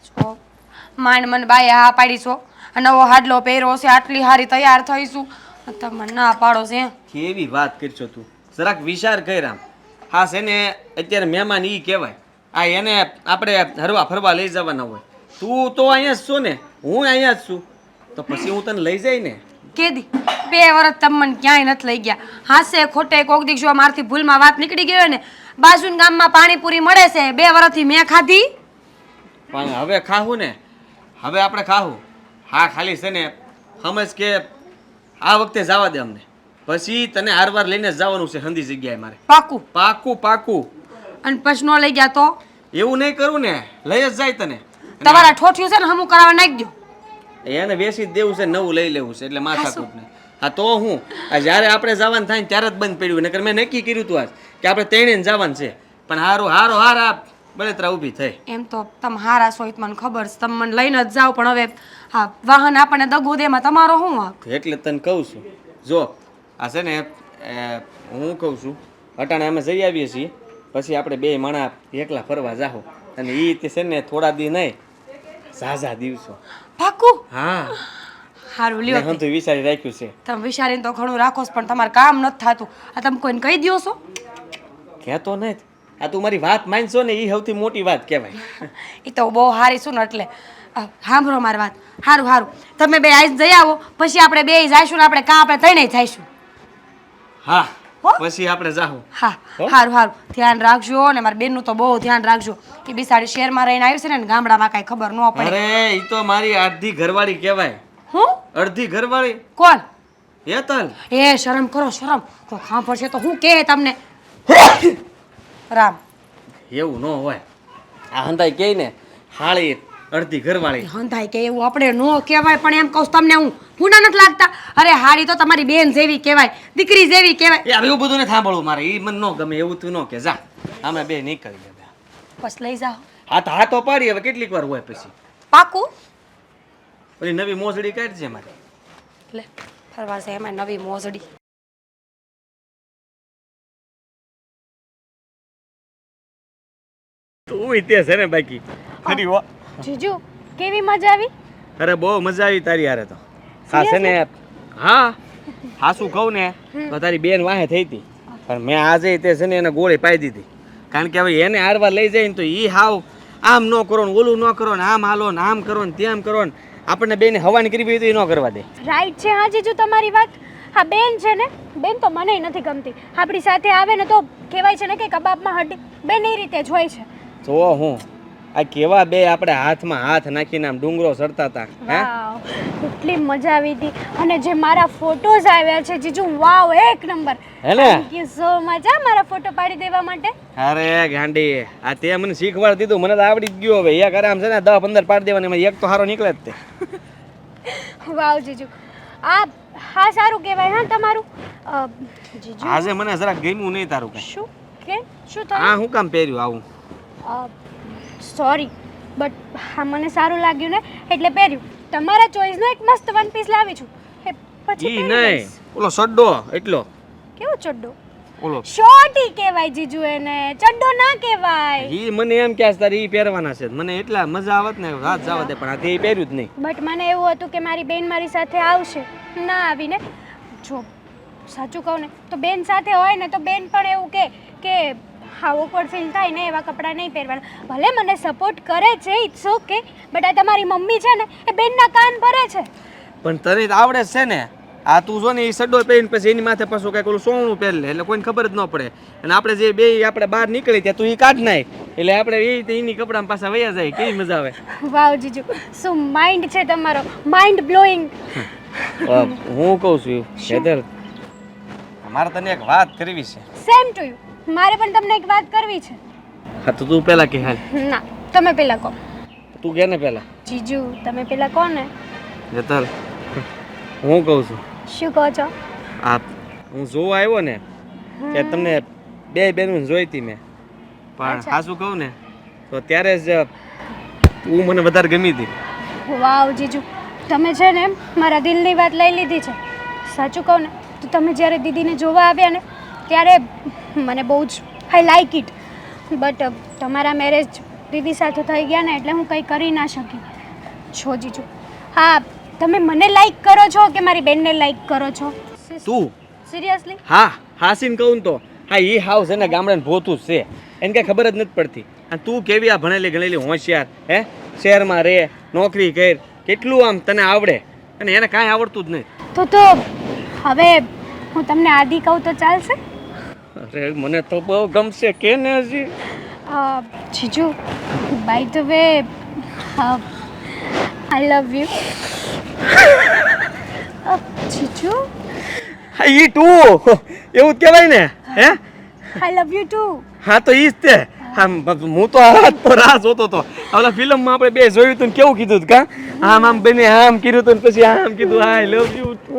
છો માંડ મન બાએ હા પાડી છો, નવો હાડલો પહેર્યો છે, આટલી હારી તૈયાર થઈશું, તમે ના પાડો છે. કેવી વાત કરશો તું? જરાક વિચાર કર આમ. હા છે ને અત્યારે મહેમાન ઈ કહેવાય. આ એને આપણે હરવા ફરવા લઈ જવાના હોય. તું તો અહીંયા જ છો ને, હું અહીંયા જ છું, તો પછી હું તને લઈ જાય ને. કેદી 2 વર્ષ તમે મને ક્યાંય નથી લઈ ગયા. હાસે ખોટે કોક દીક જો મારથી ભૂલમાં વાત નીકળી ગઈ હોય ને, બાજુના ગામમાં પાણીપુરી મળે છે, 2 વર્ષથી મેં ખાધી. પણ હવે ખાવું ને, હવે આપણે ખાવું. હા ખાલી છે ને સમજ કે આ વખતે જવા દે અમને, પછી તને હારવાર લઈને જવાનું છે હંધી જગ્યાએ મારે. પાકું. પાકું પાકું. અને પછી ન લઈ ગયા તો એવું નહીં કરું ને, લઈ જ જાય તને. તમારા ઠોઠિયું છે ને હમું કરાવવા નાખી દો. એને વેચી જ દેવું છે, નવું લઈ લેવું છે એટલે માથાકૂટ ને. હા તો હું આ જ્યારે આપણે જવાનું થાય ને ત્યારે જ બંધ પડ્યું. નકર મેં નક્કી કર્યું હતું આજ કે આપણે ત્રણેય જવાનું છે, પણ હારા બળતરા ઊભી થઈ. એમ તો તમે હારા છો, એ તો મને ખબર છે, તમે મને લઈને જ જાઓ, પણ હવે હા વાહન આપણને દગો દેમાં તમારો શું વાંક? એટલે તને કહું છું જો આ છે ને હું કહું છું અટાણે અમે જઈ આવીએ છીએ, પછી આપણે 2 માણા એકલા ફરવા જાહો. અને એ તે છે ને થોડા દી નહીં ઝાઝા દિવસો. પાકું. હા હારું લ્યો. હું તો વિચારી રાખ્યું છે. તમે વિચારીને તો ઘણું રાખો છો, પણ તમારે કામ નથી થતું. આ તમે કોઈને કહી દો છો? કહેતો નહીં. આ તું મારી વાત માનશો ને એ સૌથી મોટી વાત કહેવાય. એ તો બહુ હારી છું ને એટલે સાંભળો મારી વાત. સારું સારું તમે 2 આઈ જઈ આવો, પછી આપણે 2 જઈશું ને આપણે ત્રણેય જઈશું. હા હો? પછી આપણે જાહું. હા સારું સારું ધ્યાન રાખજો, ને મારી બેનનું તો બહુ ધ્યાન રાખજો. એ બિસાડી શહેરમાં રહીને આવી છે ને ગામડામાં કાંઈ ખબર ન પડે. અરે ઈ તો મારી અડધી ઘરવાળી કહેવાય. હું? અડધી ઘરવાળી. કોણ? હેતલ. એ શરમ કરો શરમ. કોઈ સાંભળશે તો હું કહે તમને? રામ એવું ન હોય. આ હંધાઈ કહે ને હાળી અડધી ઘરવાળી. હંધાય કે એવું આપણે ન કહેવાય, પણ એમ કહું છું તમને હું ભૂંડા નથી લાગતા? અરે હાડી તો તમારી બેન જેવી કહેવાય, દીકરી જેવી કહેવાય. યાર એવું બધું ને સાંભળવું મારે ઈ મને ન ગમે. એવું તું ન કે જા અમે 2 નીકળી ગયા. બસ લઈ જાઓ. હા તો પાડી હવે કેટલીક વાર હોય પછી. પાકું. ઓલી નવી મોસડી કાઢજે મારે. લે ફરવા છે એમાં નવી મોજડી. તું તે છે ને બાકી ખરી હો. જીજુ કેવી મજા આવી? અરે બહુ મજા આવી તારી હારે તો. હા છે ને હા હાસું કહું ને તો તારી બેન વાહે થઈ હતી, પણ મેં આજે તે છે ને એને ગોળી પાઈ દીધી. કારણ કે હવે એને હારવા લઈ જાય ને તો એ હાવ આમ ન કરો ને ઓલું ન કરો ને આમ હાલો ને આમ કરો ને તેમ કરો ને આપણને બેને હવાની કરવી હોય તો એ ન કરવા દે. રાઈટ છે હા જીજુ તમારી વાત. હા બેન છે ને, બેન તો મને નથી ગમતી. આપણી સાથે આવે ને તો કહેવાય છે ને કે કબાબમાં હડ્ડી. બેન એ રીતે જ હોય છે. તો હું આ કેવા 2 આપણે હાથમાં હાથ નાખીને આમ ડુંગરો ચડતા હતા. હે વાવ કેટલી મજા આવી હતી. અને જે મારા ફોટોઝ આવ્યા છે જીજુ, વાવ એક નંબર. હે ને? થેન્ક યુ સો મચ મારા ફોટો પાડી દેવા માટે. અરે ગાંડી આ તે મને શીખવાડી દીધું, મને તો આવડી જ ગયો. હવે એક આરામ છે ને 10-15 પાડી દેવાની, એમાં એક તો સારો નીકળે જ તે. વાવ જીજુ આ હા સારું કહેવાય હા તમારું. જીજુ આજે મને જરા ગમ્યું નહીં તારું કઈ. શું કે શું આ થયું? હું કામ પહેર્યું આવું? સોરી બટ હા મને સારું લાગ્યું ને એટલે પહેર્યું. તમારા ચોઈસનો એક મસ્ત વન પીસ લાવી છું. એ પછી ઈ પહેરી નહીં લઈશ. ઓલો સડ્ડો એટલો. કેવો ચડ્ડો? ઓલો શોર્ટી કહેવાય જીજુ એને, ચડ્ડો ના કહેવાય. ઈ મને એમ કે તારે ઈ પહેરવાના છે, મને એટલા મજા આવત ને રાત જવા દે, પણ આ તે ઈ પહેર્યું જ નહીં. બટ મને એવું હતું કે મારી બેન મારી સાથે આવશે, ના આવીને. જો સાચું કહું ને તો બેન સાથે હોય ને તો બેન પણ એવું કે હા ઓકવર્ડ ફીલ થાય ને એવા કપડાં નહીં પહેરવાના. ભલે મને સપોર્ટ કરે છે, ઇટ્સ ઓકે, બટ આ તમારી મમ્મી છે ને એ બેનના કાન ભરે છે. પણ તને તો આવડે જ છે ને. આ તું જો ને એ સડ્ડો પહેરીને પછી એની માથે પાછું કંઈક ઓલું સોનું પહેરી લે એટલે કોઈને ખબર જ ન પડે. અને આપણે જે બે આપણે બહાર નીકળી ત્યાં તું એ કાઢ નાખ એટલે આપણે એ એની કપડામાં પાછા વયા જાય, કેવી મજા આવે. વાવ જીજુ, શું માઇન્ડ છે તમારો, માઇન્ડ બ્લોઈંગ. હું કહું છું હેતલ, મારે તને એક વાત કરવી છે. સેમ ટુ યુ, મારે પણ તમને એક વાત કરવી છે. હા તો તું પહેલા કે હાલ. ના, તમે પહેલા કહો. તું કે ને પહેલા. જીજુ તમે પહેલા કહો ને. હેતલ હું કહું છું, શું કહો છો? આ હું જોવા આવ્યો ને કે તમને બે બહેનો જોઈતી મેં, પણ સાચું કહું ને તો ત્યારે જ તું મને વધારે ગમી હતી. વાવ જીજુ, તમે છે ને મારા દિલની વાત લઈ લીધી છે. સાચું કહું ને તો તમે જ્યારે દીદીને જોવા આવ્યા ને ત્યારે મને બહુ જ આઈ લાઈક ઇટ, બટ તમારા મેરેજ દીદી સાથે થઈ ગયા ને એટલે હું કંઈ કરી ના શકી. છો જીજુ, હા તમે મને લાઈક કરો છો કે મારી બેનને લાઈક કરો છો? તું સિરિયસલી? હા હાસીને કહું તો હા એ હાવ છે ને ગામડાને ભોતું જ છે, એને કાંઈ ખબર જ નથી પડતી. અને તું કેવી આ ભણેલી ગણેલી હોશિયાર, હે શહેરમાં રહે, નોકરી કર, કેટલું આમ તને આવડે અને એને કાંઈ આવડતું જ નહીં. તો હવે હું તમને આદિ કહું તો ચાલશે? અરે મને તો બહુ ગમશે, કે ને હજી. જીજુ by the way I love you. જીજુ હા ઈ તું એવું જ કહેવાય ને, હે આઈ લવ યુ ટુ. હા તો ઈ જ તે. આમ હું તો હાથ પર રાહ જોતો હતો. ઓલા ફિલ્મમાં આપણે બે જોયું હતું ને કેવું કીધું કા, આમ આમ બને આમ કીધું હતું ને પછી આમ કીધું આઈ લવ યુ ટુ.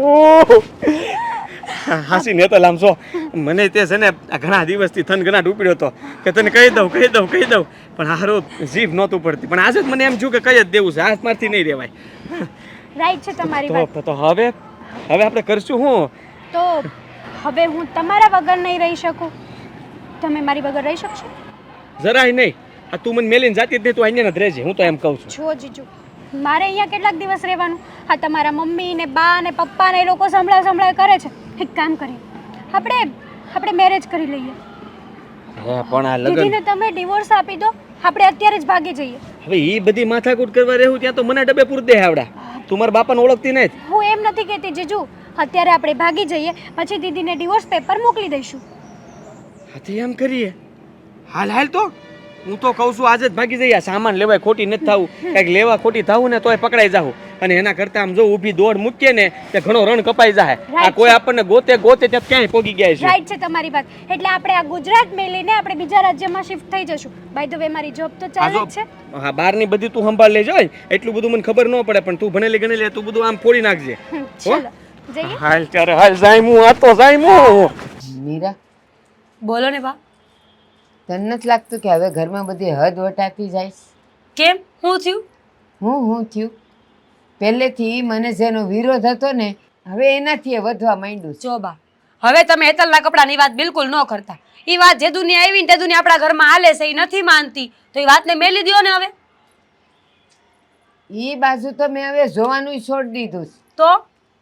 હાસી નેતલ આમ જો મને તે છે ને આ ઘણા દિવસથી થનગનાટ ઉપડ્યો હતો કે તને કહી દઉં પણ હારું જીભ નહોતું પડતી, પણ આજે જ મને એમ થયું કે કહી જ દેવું છે, હાથમાંથી નહીં રહેવાય. રાઈટ છે તમારી વાત. તો હવે આપણે કરશું શું? તો હવે હું તમારા વગર નહીં રહી શકું, તમે મારી વગર રહી શકશો? જરાય નહીં. આ તું મને મેલીને જાતી જ નહીં, તું અહીંયા જ રહેજે, હું તો એમ કહું છું. જો જીજુ મારે અહીંયા કેટલાક દિવસ રહેવાનું. હા તમારા મમ્મી ને બા ને પપ્પા ને એ લોકો સંભળાય કરે છે. એક કામ કરીએ, આપણે મેરેજ કરી લઈએ. હે પણ આ લગન દીદીને તમે ડિવોર્સ આપી દો, આપણે અત્યારે જ ભાગી જઈએ. હવે ઈ બધી માથાકૂટ કરવા રહેવું ત્યાં તો મને ડબે પૂર દે આવડા. તું મારા બાપાને ઓળખતી નહીં. હું એમ નથી કહેતી જીજુ, અત્યારે આપણે ભાગી જઈએ, પછી દીદીને ડિવોર્સ પેપર મોકલી દઈશું. હાથી એમ કરીએ. હાલ તો હું તો કહું છું આજે જ ભાગી જઈએ. સામાન લેવાય ખોટી નથી થવું, કંઈક લેવા ખોટી થવું ને તોય પકડાઈ જાવું. અને એના કરતા આમ જો ઊભી દોડ મૂકીએ ને તે ઘણો રણ કપાઈ જાય. આ કોઈ આપણને ગોતે ત્યાં ક્યાંય પોગી ગયા છે. રાઈટ છે તમારી વાત. એટલે આપણે આ ગુજરાત મેલીને આપણે બીજા રાજ્યમાં શિફ્ટ થઈ જશું. બાય ધ વે મારી જોબ તો ચાલે જ છે. હા બહારની બધી તું સંભાળ લેજો. એટલું બધું મને ખબર ન પડે, પણ તું ભણેલી ગણેલી તું બધું આમ ફોડી નાખજે. ચલો જઈએ. હાલ ત્યારે હાલ જાયમું આ તો જાયમું. મીરા, બોલો ને બા. તને નથી લાગતું કે હવે ઘરમાં બધી હદ વટાતી જાય? કેમ, શું થયું? હું થયું? પહેલેથી મને જેનો વિરોધ હતો ને હવે એનાથી એ વધવા માંડ્યું છે. જો બા, હવે તમે હેતલના કપડાની વાત બિલકુલ ન કરતા. એ વાત જે દુનિયા આવી ને તે દુનિયા આપણા ઘરમાં હાલે છે, એ નથી માનતી તો એ વાતને મેલી દ્યો ને. હવે એ બાજુ તો મેં હવે જોવાનું છોડી દીધું છે. તો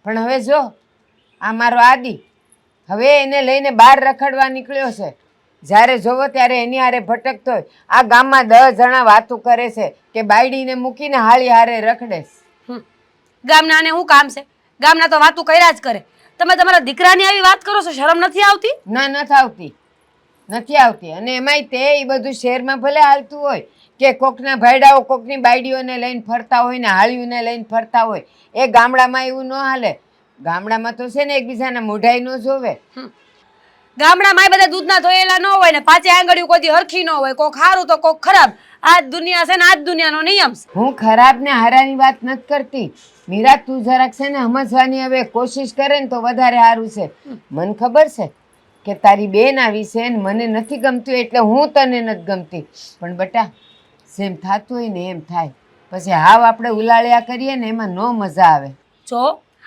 પણ હવે જો આ મારો આદિ હવે એને લઈને બહાર રખડવા નીકળ્યો છે. જ્યારે જોવો ત્યારે એની હારે ભટકતો હોય. આ ગામમાં 10 જણા વાતું કરે છે કે બાયડીને મૂકીને હાળી હારે રખડે છે. ગામના ને શું કામ છે? ગામના તો વાતું કર્યા જ કરે. તમે તમારા દીકરાની આવી વાત કરો છો, શરમ નથી આવતી? ના, નથી આવતી. અને એમાંય તે એ બધું શહેરમાં ભલે હાલતું હોય કે કોકના ભાઈડાઓ કોકની બાયડીઓને લઈને ફરતા હોય ને હાળીઓને લઈને ફરતા હોય, એ ગામડામાં એવું ન હાલે. ગામડામાં તો છે ને એકબીજાના મોઢાઈ ન જોવે. ગામડામાં બધા દૂધના ધોયેલા ન હોય ને પાછી આંગળીઓ કોઈ હરખી ન હોય, કોક સારું તો કોક ખરાબ. આ જ દુનિયા છે ને આ જ દુનિયાનો નિયમ છે. હું ખરાબ ને હારાની વાત નથી કરતી મીરા, તું જરાક છે ને સમજવાની હવે કોશિશ કરે ને તો વધારે સારું છે. મને ખબર છે કે તારી બેન આવી છે ને મને નથી ગમતું એટલે હું તને નથી ગમતી, પણ બટા જેમ થતું હોય ને એમ થાય. પછી હાવ આપણે ઉલાળ્યા કરીએ ને એમાં ન મજા આવે. જો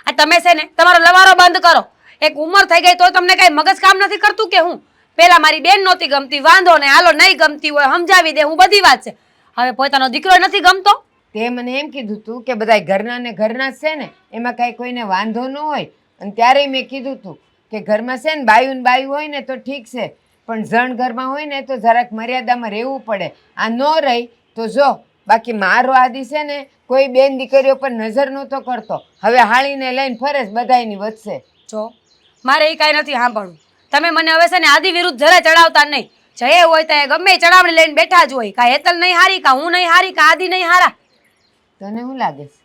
આ તમે છે ને તમારો લવારો બંધ કરો. એક ઉંમર થઈ ગઈ તો તમને કઈ મગજ કામ નથી કરતું કે હું પેલા મારી બેન નહોતી ગમતી, વાંધો ને હાલો નહીં ગમતી હોય સમજાવી દે, હું બધી વાત છે. હવે પોતાનો દીકરો નથી ગમતો. તે મને એમ કીધું તું કે બધા ઘરના ને ઘરના જ છે ને, એમાં કાંઈ કોઈને વાંધો ન હોય. અને ત્યારે મેં કીધું તું કે ઘરમાં છે ને બાયું ને બાયું હોય ને તો ઠીક છે, પણ જણ ઘરમાં હોય ને તો જરાક મર્યાદામાં રહેવું પડે. આ ન રહી તો જો બાકી મારો આદિ છે ને કોઈ બેન દીકરીઓ પર નજર નહોતો કરતો, હવે હાળીને લઈને ફરે છે બધાયની વચ્ચે. જો મારે એ કાંઈ નથી સાંભળવું. તમે મને હવે છે ને આદિ વિરુદ્ધ જરા ચડાવતા નહીં. જય હોય તો ગમે એ ચડાવણી લઈને બેઠા જ હોય. કાં હેતલ નહીં હારી, કાં હું નહીં હારી, કાં આદિ નહીં હારા. તને શું લાગે છે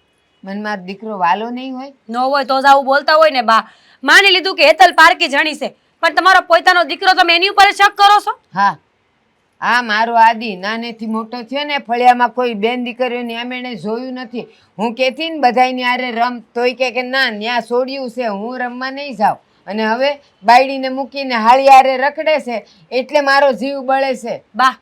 મને મારો દીકરો વાલો નહીં હોય? ન હોય તો જ આવું બોલતા હોય ને બા. માની લીધું કે હેતલ પારકી જણી છે, પણ તમારો પોતાનો દીકરો તમે એની ઉપર શક કરો છો. હા, આ મારો આદિ નાનેથી મોટો થયો ને ફળિયામાં કોઈ બેન દીકરીઓની આમ એણે જોયું નથી. હું કહેતી ને બધાયની આરે રમ તોય કે ના ન્યા છોડ્યું છે, હું રમવા નહીં જાઉં. અને હવે બાયડીને મૂકીને હાળી આરે રખડે છે એટલે મારો જીવ બળે છે. બા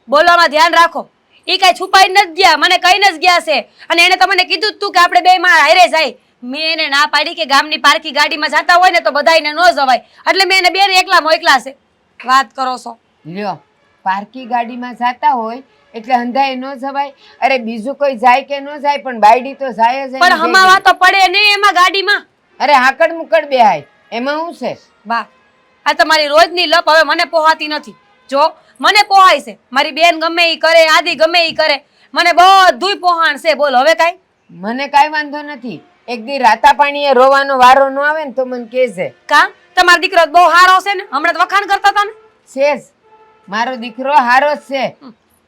બોલવામાં ધ્યાન રાખો. એ કાંઈ છુપાઈ નથી ગયા, મને કહીને જ ગયા છે. અને એને તમને કીધું જ તું કે આપણે બે માં હારે જાય. મેં એને ના પાડી કે ગામની પારકી ગાડીમાં જતા હોય ને તો બધાયને ન જવાય, એટલે મેં એને બેન એકલા મોકલા છે. વાત કરો છો લ્યો, પારકી ગાડીમાં જાતા હોય એટલે હંધાએ ન જવાય? અરે બીજું કોઈ જાય કે ન જાય પણ બાયડી તો જાય જ. પણ હમાવા તો પડે ને એમાં ગાડીમાં. અરે હાકડ મુકડ બેહાય એમાં શું છે? બા આ તમારી રોજની લપ હવે મને પોહાતી નથી. જો મને પોહાય છે, મારી બેન ગમે ઈ કરે, આદિ ગમે ઈ કરે, મને બધુંય પોહાણ છે. બોલ હવે કાંઈ? મને કાંઈ વાંધો નથી. એક દી રાતા પાણીએ રોવાનો વારો ન આવે ને તો મને કહેજે. કા તમારો દીકરો બહુ હારો છે ને, હમણાં તો વખાણ કરતા હતા ને. શેષ મારો દીકરો હારો જ છે.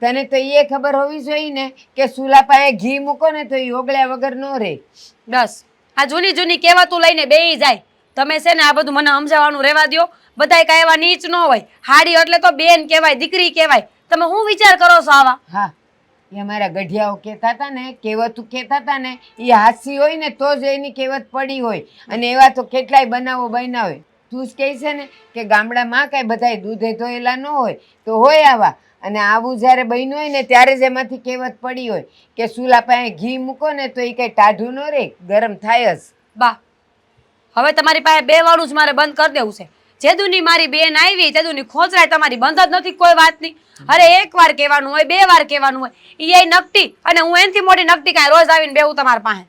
તને તો એ ખબર હોવી જોઈએ ને કે સુલા પાસે ઘી મૂકો ને તો એ ઓગળ્યા વગર ન રહે. બસ આ જૂની જૂની કહેવાતું લઈને બેહી જાય. તમે છે ને આ બધું મને સમજાવવાનું રહેવા દ્યો. બધાય કાંઈ એવા નીચ ન હોય. હાડી એટલે તો બેન કહેવાય, દીકરી કહેવાય. તમે શું વિચાર કરો છો આવા? હા, એ અમારા ગઢિયાઓ કહેતા હતા ને, કહેવતું કહેતા હતા ને, એ હાસી હોય ને તો જ એની કહેવત પડી હોય. અને એવા તો કેટલાય બનાવો બનાવે. તું જ કહે છે ને કે ગામડામાં કાંઈ બધાય દૂધે ધોયેલા ન હોય, તો હોય આવા. અને આવું જ્યારે બન્યું હોય ને ત્યારે જ એમાંથી કહેવત પડી હોય કે સુલા પાસે ઘી મૂકો ને તો એ કંઈ ટાઢું ન રહે, ગરમ થાય જ. બા હવે તમારી પાસે બેવાનું જ મારે બંધ કરી દેવું છે. જેદુની મારી બેન આવી તેદુની ખોચરાય તમારી બંધ જ નથી કોઈ વાતની. અરે એક વાર કહેવાનું હોય, બે વાર કહેવાનું હોય. એ નકટી અને હું એનથી મોટી નકટી કાંઈ રોજ આવીને બેહું તમારી પાસે.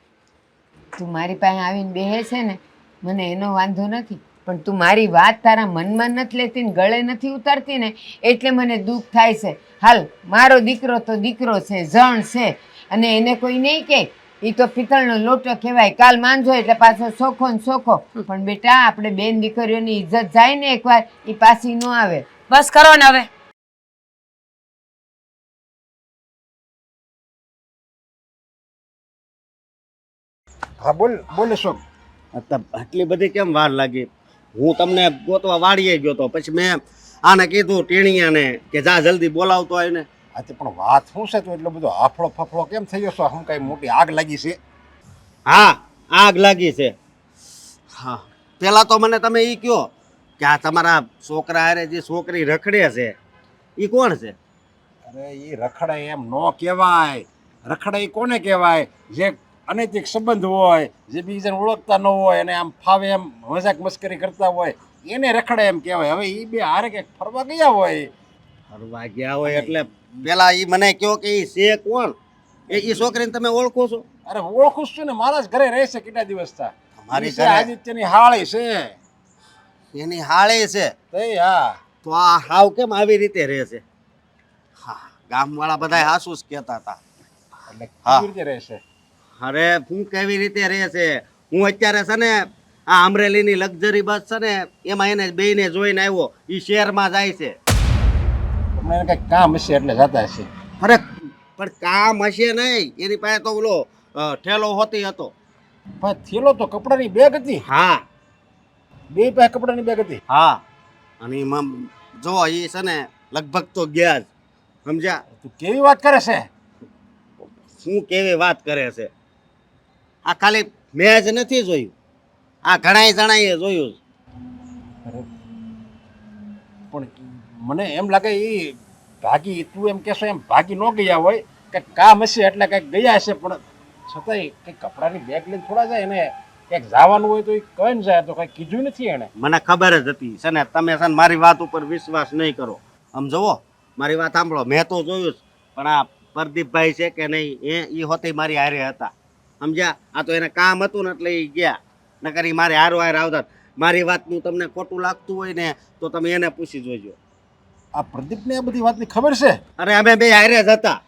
તું મારી પાસે આવીને બેહે છે ને મને એનો વાંધો નથી, પણ તું મારી વાત તારા મનમાં નથી લેતી ને ગળે નથી ઉતારતી ને એટલે મને દુઃખ થાય છે. હાલ, મારો દીકરો તો દીકરો છે, જણ છે, અને એને કોઈ નહીં કે એ તો પિત્તળનો લોટો કહેવાય. કાલ માંજો એટલે પાછો સોખો ને સોખો. પણ બેટા આપણે બેન દીકરીઓની ઇજ્જત જાય ને એકવાર એ પાછી ન આવે. બસ કરો ને હવે. હા બોલ શું? આટલી બધી કેમ વાર લાગી? હું તમને ગોતવા વાડીએ ગયો તો પછી મેં આને કીધું ટીણીયાને કે જા જલ્દી બોલાવતો હોય ને. આજે પણ વાત શું છે તું એટલો બધો હાફળો ફફળો કેમ થઈ ગયો છો? શું કઈ મોટી આગ લાગી છે? હા, આગ લાગી છે. હા, પેલા તો મને તમે એ કહો કે આ તમારા છોકરા હારે જે છોકરી રખડે છે એ કોણ છે? અરે એ રખડાય એમ ન કહેવાય. રખડાય કોને કહેવાય? જે અનૈતિક સંબંધ હોય, જે બીજાને ઓળખતા ન હોય અને આમ ફાવે એમ મજાક મસ્કરી કરતા હોય એને રખડાય એમ કહેવાય. હવે એ બે હારે કંઈક ફરવા ગયા હોય. ફરવા ગયા હોય એટલે પેલા એ મને કહો કે એ છે કોણ? એ છોકરીને તમે ઓળખો છો? અરે ઓળખું છું ને, મારા જ ઘરે રહે છે કેટલા દિવસ થા. તમારી ઈ છે ઘરે? આદિત્યની હાળી છે. એની હાળે છે? એ હા. તો આ હાવ કેમ આવી રીતે રહે છે? હા, ગામવાળા બધા હાસુ જ કહેતા હતા. એટલે હા. કેવી રીતે રહેશે? અરે હું કેવી રીતે રહે છે? હું અત્યારે છે ને આ અમરેલીની લક્ઝરી બસ છે ને એમાં એને બેયને જોઈને આવ્યો. એ શહેરમાં જાય છે. તમને એને કંઈક કામ હશે એટલે જતા હશે. અરે પણ કામ હશે નહીં, એની પાસે તો ઓલો ઠેલો હોતી હતો. પણ થેલો તો કપડાની બેગ હતી. હા બે પાસે કપડાની બેગ હતી. હા, અને એમાં જો એ છે ને લગભગ તો ગયા જ. સમજ્યા? તું કેવી વાત કરે છે? શું કેવી વાત કરે છે? આ ખાલી મેં જ નથી જોયું, આ ઘણાય જણાએ જોયું. પણ મને એમ લાગે એ ભાગી, તું એમ કહેશો એમ ભાગી ન ગયા હોય, કંઈક કામ હશે એટલે કંઈક ગયા હશે. પણ છતાંય કંઈક કપડાની બેગ લઈને થોડા જાય એને ક્યાંક જવાનું હોય તો એ કહે ને જાય તો કઈ કીધું નથી એને. મને ખબર જ હતી છે ને તમે છે ને મારી વાત ઉપર વિશ્વાસ નહીં કરો. આમ જુઓ મારી વાત સાંભળો, મેં તો જોયું જ, પણ આ પ્રદીપભાઈ છે કે નહીં એ હોતે મારી હારે હતા સમજ્યા. આ તો એને કામ હતું ને એટલે એ ગયા, નકર ઈ મારે હારો હાર આવતા. મારી વાતનું તમને ખોટું લાગતું હોય ને તો તમે એને પૂછી જોજો. આ પ્રદીપને આ બધી વાતની ખબર છે? અરે અમે બે હારે જ હતા,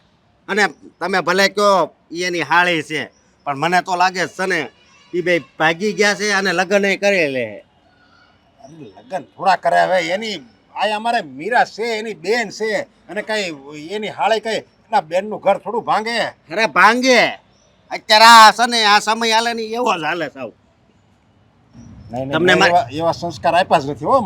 અને તમે ભલે કહો ઈ એની હાળી છે, પણ મને તો લાગે છે ને એ બે ભાગી ગયા છે અને લગ્ન કરેલે. અરે લગ્ન થોડા કર્યા હવે એની આ અમારે મીરા છે, એની બેન છે, અને કઈ એની હાળે કઈ એના બેનનું ઘર થોડું ભાંગે? અરે ભાંગે અત્યારે આ છે ને આ સમય હાલે ને એવો જ હાલે સાવ. નહીં તમને નહીં એવા સંસ્કાર આપ્યા જ નથી હો.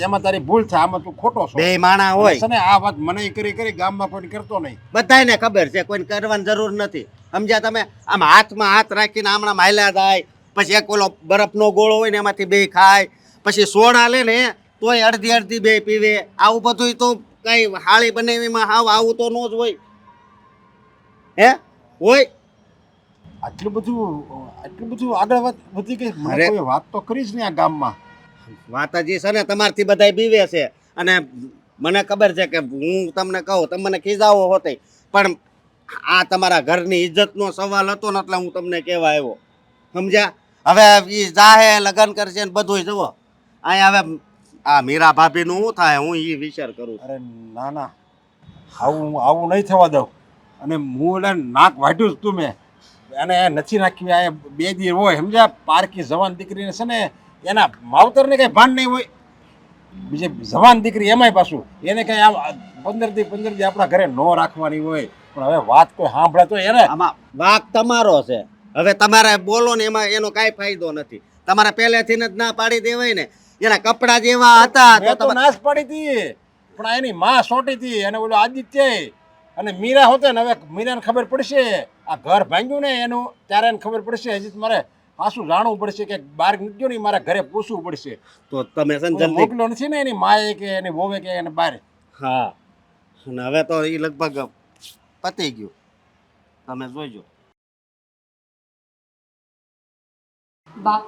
એમાં તારી ભૂલ થાય, આમાં તું ખોટો છો. બે માણા હોય છે ને આ વાત મને કરી ગામમાં કોઈ કરતો નહીં. બધાને ખબર છે, કોઈને કરવાની જરૂર નથી સમજ્યા તમે. આમ હાથમાં હાથ રાખીને હમણાં માયલા જાય, પછી એક ઓલો બરફનો ગોળો હોય ને એમાંથી બે ખાય, પછી સોડા લે ને તોય અડધી અડધી બે પીવે. આવું બધું તો કઈ હાળી બનાવીમાં હાવ આવું તો ન જ હોય. હે હોય આટલું બધું આગળ વાત વધી ગઈ. મને અરે. કોઈ વાત તો કરી જ નહીં આ ગામમાં. વાત હજી છે ને તમારથી બધાય બીવે છે, અને મને ખબર છે કે હું તમને કહું તમે મને ખીજાવો હોતે, પણ આ તમારા ઘરની ઇજ્જતનો સવાલ હતો ને એટલે હું તમને કહેવા આવ્યો સમજ્યા. હવે એ જાહે લગ્ન કરશે ને બધુંય જુઓ અહીંયા હવે આ મીરા ભાભીનું શું થાય હું એ વિચાર કરું છું. અરે ના ના, આવું નહીં થવા દઉં. અને હું એટલે નાક વાઢ્યું જ તું મેં, અને એ નથી નાખ્યું. આ બે દી હોય સમજ્યા, પારકી જવાન દીકરીને છે ને એના માવતરને કઈ ભાન નહીં હોય. બીજે જવાન દીકરી એમાંય પાછું એને કઈ આમ 15 દી આપણા ઘરે ન રાખવાની હોય. પણ હવે વાત કોઈ સાંભળે તો એને આમાં વાક તમારો છે, હવે તમારે બોલો ને એમાં એનો કાંઈ ફાયદો નથી. તમારે પહેલેથી જ ના પાડી દેવાય ને. એના કપડાં જેવા હતા મેં તો તમે નાશ પાડી હતી, પણ આ એની માં સોટી હતી, અને ઓલો આદિત્ય અને મીરા હોતે ને. હવે મીરાને ખબર પડશે આ ઘર ભાંગ્યું ને એનું, ત્યારે એને ખબર પડશે. હજી મારે પાછું જાણવું પડશે કે બહાર નીકળ્યો ને મારા ઘરે પૂછવું પડશે. તો તમે છે ને જલ્દી મોકલો નથી ને એની માએ કે એની વોવે કે એને બહાર. હા, અને હવે તો એ લગભગ પતી ગયું, તમે જોઈજો. બા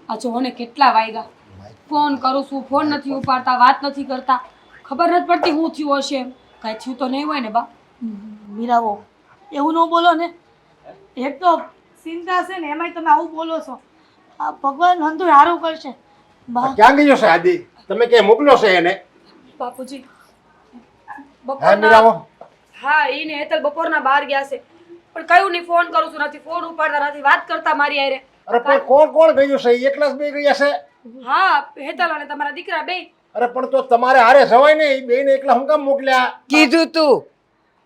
આ જો ને કેટલા વાગ્યા, ફોન કરું છું, ફોન નથી ઉપાડતા, વાત નથી કરતા. ખબર નથી પડતી હું થયું હશે એમ. કાંઈ થયું તો નહીં હોય ને બા? મીરાવો એવું ન બોલો ને. એક તો ચિંતા છે ને એમાંય તમે આવું બોલો છો. આ ભગવાન હંધુ સારું કરશે. બા ક્યાં ગયો છે આદિ? તમે ક્યાંય મોકલ્યો છે એને? બાપુજી હા મીરાવો, હા ઈ ને હેતલ બપોરના બહાર ગયા છે, પણ કયું નહીં ફોન કરું છું, નથી ફોન ઉપાડતા, નથી વાત કરતા મારી હારે. અરે પણ કોણ ગયું છે? એકલા જ બે ગયા છે? હા હેતલ અને તમારા દીકરા બે. અરે પણ તો તમારે હારે જવાય ને, એ બેને એકલા હું કામ મોકલ્યા?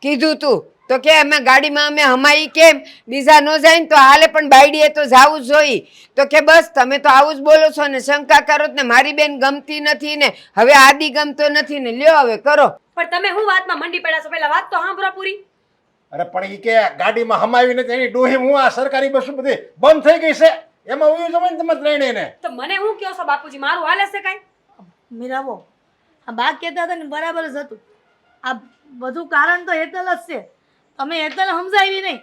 કીધું તું તો કે અમે ગાડીમાં અમે હમાઈ કેમ બીજા ન જાય ને તો હાલે, પણ બાયડીએ તો જાવું જ જોઈએ. તો કે બસ તમે તો આવું જ બોલો છો ને, શંકા કરો ને મારી બેન ગમતી નથી ને હવે આદિ ગમતો નથી ને, લ્યો હવે કરો. પણ તમે હું વાતમાં મંડી પડ્યા છો? પહેલા વાત તો સાંભળો પૂરી. અરે પણ એ કે ગાડીમાં હમાવી નથી, એની ડોહી હું આ સરકારી બસો બધી બંધ થઈ ગઈ છે, એમાં ઉયું જવાય ને તમે લઈને એને. તો મને હું કહો છો બાપુજી, મારું હાલે છે કાંઈ? મીરાવો આ બા કહેતા હતા ને બરાબર જ હતું. આ બધું કારણ તો હેતલ જ છે. તમે હેતલ સમજાવી નહીં,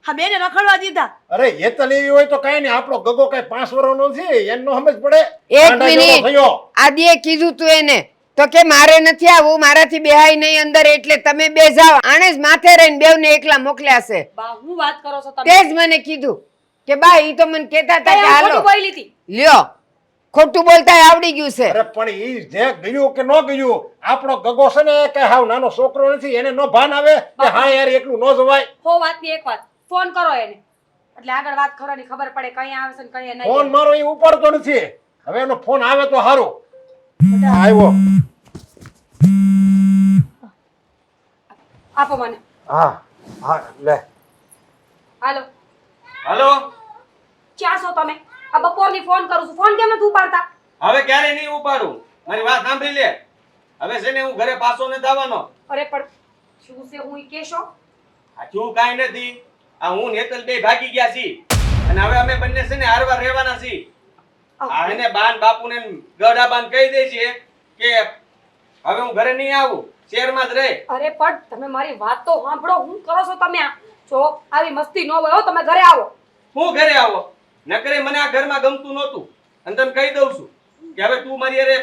હા બેને રખડવા દીધા. અરે હેતલ એવી હોય તો કઈ નહીં, આપણો ગગો કઈ 5 વર્ષનો નથી, એનો સમજ પડે. એક ગાંડા જેવો મિનિટ, થયો. આદિએ કીધું તું એને તો કે મારે નથી આવવું, મારાથી બેહાય નહીં અંદર, એટલે તમે બે જાઓ. આણે જ માથે રહીને બેવને એકલા મોકલ્યા છે. બા હું વાત કરો છો તમે? તે જ મને કીધું કે બા ઈ તો મને કહેતા હતા કે કઈ આમ હાલો. ખોટું બોલી હતી? લ્યો ખોટું બોલતા આવડી ગયું છે. અરે પણ ઈ જે ગયું કે ન ગયું, આપણો ગગો છે ને કે હાવ નાનો છોકરો નથી, એને નો ભાન આવે કે હા યાર એકલું ન જવાય. હો વાતની એક વાત, ફોન કરો એને એટલે આગળ વાત કરવાની ખબર પડે, કઈ આવે છે ને કઈ નહીં. ફોન મારો એ ઉપાડતો નથી. હવે એનો ફોન આવે તો સારું. આવ્યો. આપો મને. હા લે. હાલો. હાલો, ક્યાં છો તમે? આ બપોરની ફોન કરું છું, ફોન કેમ નથી ઉપાડતા? હવે ક્યારે નહીં ઉપાડું, મારી વાત સાંભળી લે. હવે છે ને હું ઘરે પાછો નથી આવવાનો. અરે પણ શું છે હું ઈ કહેશો? આ શું કાંઈ નથી, આ હું ને હેતલ બે ભાગી ગયા છીએ, અને હવે અમે બંને છે ને હારવાર રહેવાના છીએ. આ એને બાન બાપુને ગડા બાન કહી દે છે કે હવે હું ઘરે નહીં આવું, શહેરમાં જ રહે. અરે પણ તમે મારી વાત તો સાંભળો, હું કરો છો તમે આ? જો આવી મસ્તી ન હોય હો, તમે ઘરે આવો. હું ઘરે આવો? નકરે મને આ ઘરમાં ગમતું નહોતું. અને તને કહી દઉં છું કે હવે તું મારી હારે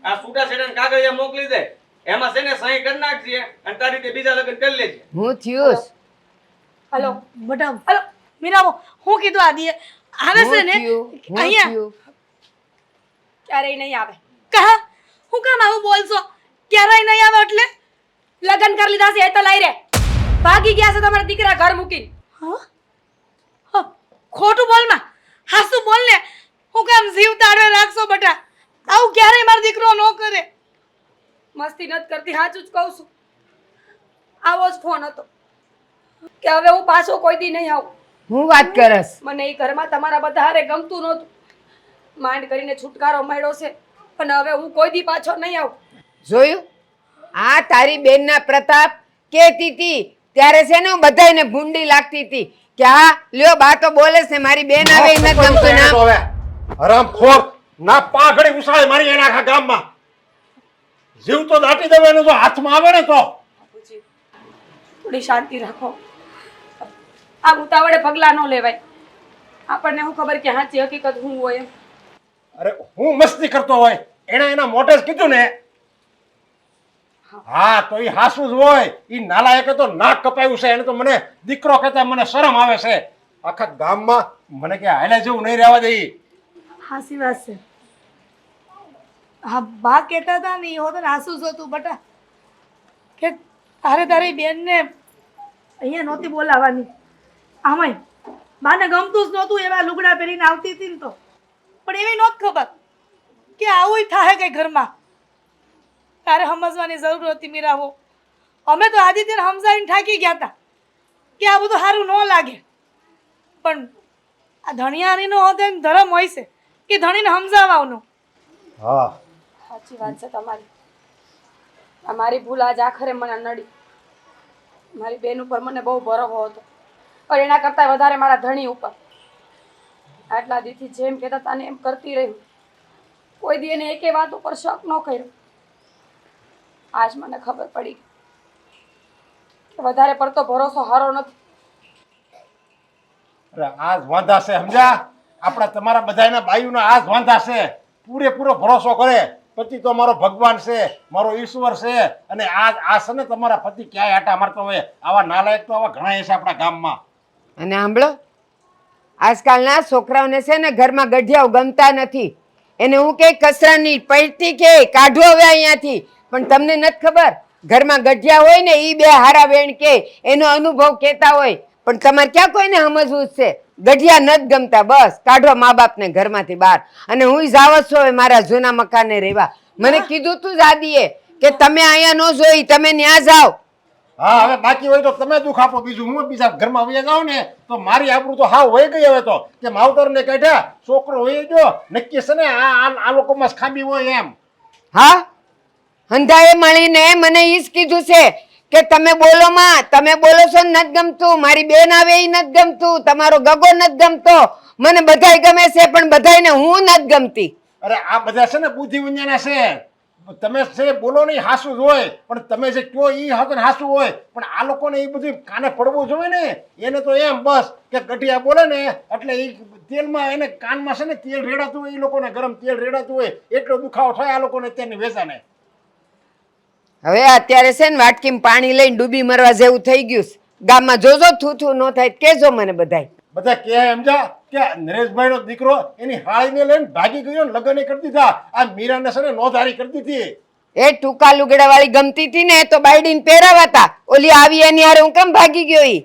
આ છૂટાછેડાના કાગળિયા મોકલી દે, એમાં છે ને સહી કરી નાખજે અને તારી રીતે બીજા લગ્ન કરી લેજે. હું થયું હલો બટા હલો મીરા હું કીધું આદિએ આવે છે ને અહીંયા ક્યારેય નહીં આવે. કહા હું કામ આવું બોલશો ક્યારેય નહીં આવે એટલે લગ્ન કરી લીધા છે એ તો લઈ રે. ભાગી ગયા છે તમારા દીકરા ઘર મૂકીને. હા હા, ખોટું બોલ માં હાસું બોલ ને હું કામ જીવ તાળવે રાખશો બટા આવું ક્યારેય મારો દીકરો ન કરે મસ્તી નથી કરતી, સાચું જ કહું છું. આવો જ ફોન હતો કે હવે હું પાછો કોઈ દી નહીં આવું. હું વાત કરસ મને એ ઘરમાં તમારા બધા હારે ગમતું નહોતું. માંડ કરીને છુટકારો મળ્યો છે અને હવે હું કોઈ દી પાછો નહીં આવું. જોયું આ તારી બેનના પ્રતાપ કેતી હતી ત્યારે છે ને હું બધાયને ભૂંડી લાગતી હતી કે હા લ્યો બા તો બોલે છે મારી બેન આવે ઈ નથી ગમતું ના તો હવે હરામખોર ના પાઘડી ઉસાળે મારી એના આખા ગામમાં જીવ તો દાટી દેવો એનો જો હાથમાં આવે ને તો. બાપુજી, થોડી શાંતિ રાખો. આ ઉતાવળે પગલાં ન લેવાય. આપણને શું ખબર કે સાચી હકીકત શું હોય એમ. અરે હું મસ્તી કરતો હોય એને એના મોઢે જ કીધું ને. હા તો ઈ હાસુ જ હોય. ઈ નાલાયકે તો નાક કપાયું છે એને તો મને દીકરો કહેતા મને શરમ આવે છે. આખા ગામમાં મને કે હાલે જેવું નહીં રહેવા દે. હાસી વાત છે હા બા કહેતા હતા ને એ હોતો ને હાસું જ હતું બટા કે તારી બેનને અહીંયા નહોતી બોલાવાની આમાંય બાને ગમતું જ નહોતું એવા લુગડા પહેરીને આવતી હતી ને તો પણ એવી નહોતી ખબર કે આવું થાય કઈ ઘરમાં તારે સમજવાની જરૂર હતી મીરાવો અમે તો આદિત્યને સમજાવીને થાકી ગયા હતા કે આ બધું સારું ન લાગે પણ આ ધણિયાણીનો હોતો એમ ધર્મ હોય છે કે ધણીને સમજાવવાનો હા સાચી વાત છે તમારી. આ મારી ભૂલ આજ આખરે મને નડી. મારી બેન ઉપર મને બહુ ભરોસો હતો પણ એના કરતાં વધારે મારા ધણી ઉપર. આટલા દીથી જેમ કહેતા હતા ને એમ કરતી રહી. કોઈ દી એને એકે વાત ઉપર શક ન કર્યો. આજ મને ખબર પડી કે વધારે પડતો ભરોસો હારો નથી. અરે આ જ વાંધા છે સમજ્યા. આપણા તમારા બધાના બાયુના આ જ વાંધા છે. પૂરેપૂરો ભરોસો કરે પતિ તો મારો ભગવાન છે, મારો ઈશ્વર છે. અને આ છે ને તમારા પતિ ક્યાંય આટા મારતો હોય આવા નાલાયક તો આવા ઘણા છે આપણા ગામમાં. અને સાંભળો આજકાલના છોકરાઓને છે ને ઘરમાં ગઢિયાઓ ગમતા નથી. એને હું કે કચરાની પૈટી કે કાઢો હવે અહીંયાથી. પણ તમને નથી ખબર ઘરમાં ગઢિયા હોય ને ઈ બે હારા વેણ કે એનો અનુભવ કેતા હોય. પણ તમારે ક્યાં કોઈને સમજવું જ છે ગઢિયા નથી ગમતા બસ કાઢો મા બાપને ઘરમાંથી બહાર. અને હું જાવત છું હવે મારા જૂના મકાને રહેવા. મને કીધું તું દાદીએ કે તમે અહીંયા ન જોઈ તમે ન્યા જાઓ. હા હવે બાકી હોય તો તમે દુઃખ આપો. બીજું હું બીજા ઘરમાં વહી જાઉં ને તો મારી આબરૂ તો હાવ વહી ગઈ હવે તો કે માવતરને કાઢ્યા છોકરો વહી ગયો નક્કી છે ને આ લોકોમાં ખામી હોય એમ. હા હંધાએ મળીને મને ઈ જ કીધું છે કે તમે બોલો માં તમે બોલો છો ને નથી ગમતું મારી બેન આવે એ નથી ગમતું તમારો ગગો નથી ગમતો મને બધાય ગમે છે પણ બધાયને હું નથી ગમતી. અરે આ બધા છે ને બુદ્ધિ વિજ્ઞાના છે. તમે છે બોલો નહીં હાસું જ હોય પણ તમે જે કયો એ હતો ને હાસું હોય પણ આ લોકોને એ બધું કાને પડવું જોઈએ ને. એને તો એમ બસ કે ગઢિયા બોલે ને એટલે એ તેલમાં એને કાનમાં છે ને તેલ રેડાતું હોય એ લોકોને ગરમ તેલ રેડાતું હોય એટલો દુખાવો થાય આ લોકોને અત્યારની વેચાને. હવે અત્યારે છે ને વાટકીમાં પાણી લઈને ડૂબી મરવા જેવું થઈ ગયું છે. ગામમાં જોજો થૂ ન થાય કેજો મને બધાય. બધા કે સમજા કે નરેશભાઈ નો દીકરો એની હાળીને લઈને ભાગી ગયો ને લગ્ન કરી દીધા. આ મીરાને છે ને નોંધારી કરી દીધી. એ ટૂંકા લુગડા વાળી ગમતી હતી ને તો બાયડીને પહેરાવાતા ઓલી આવી એની હારે હું કેમ ભાગી ગયો ઈ.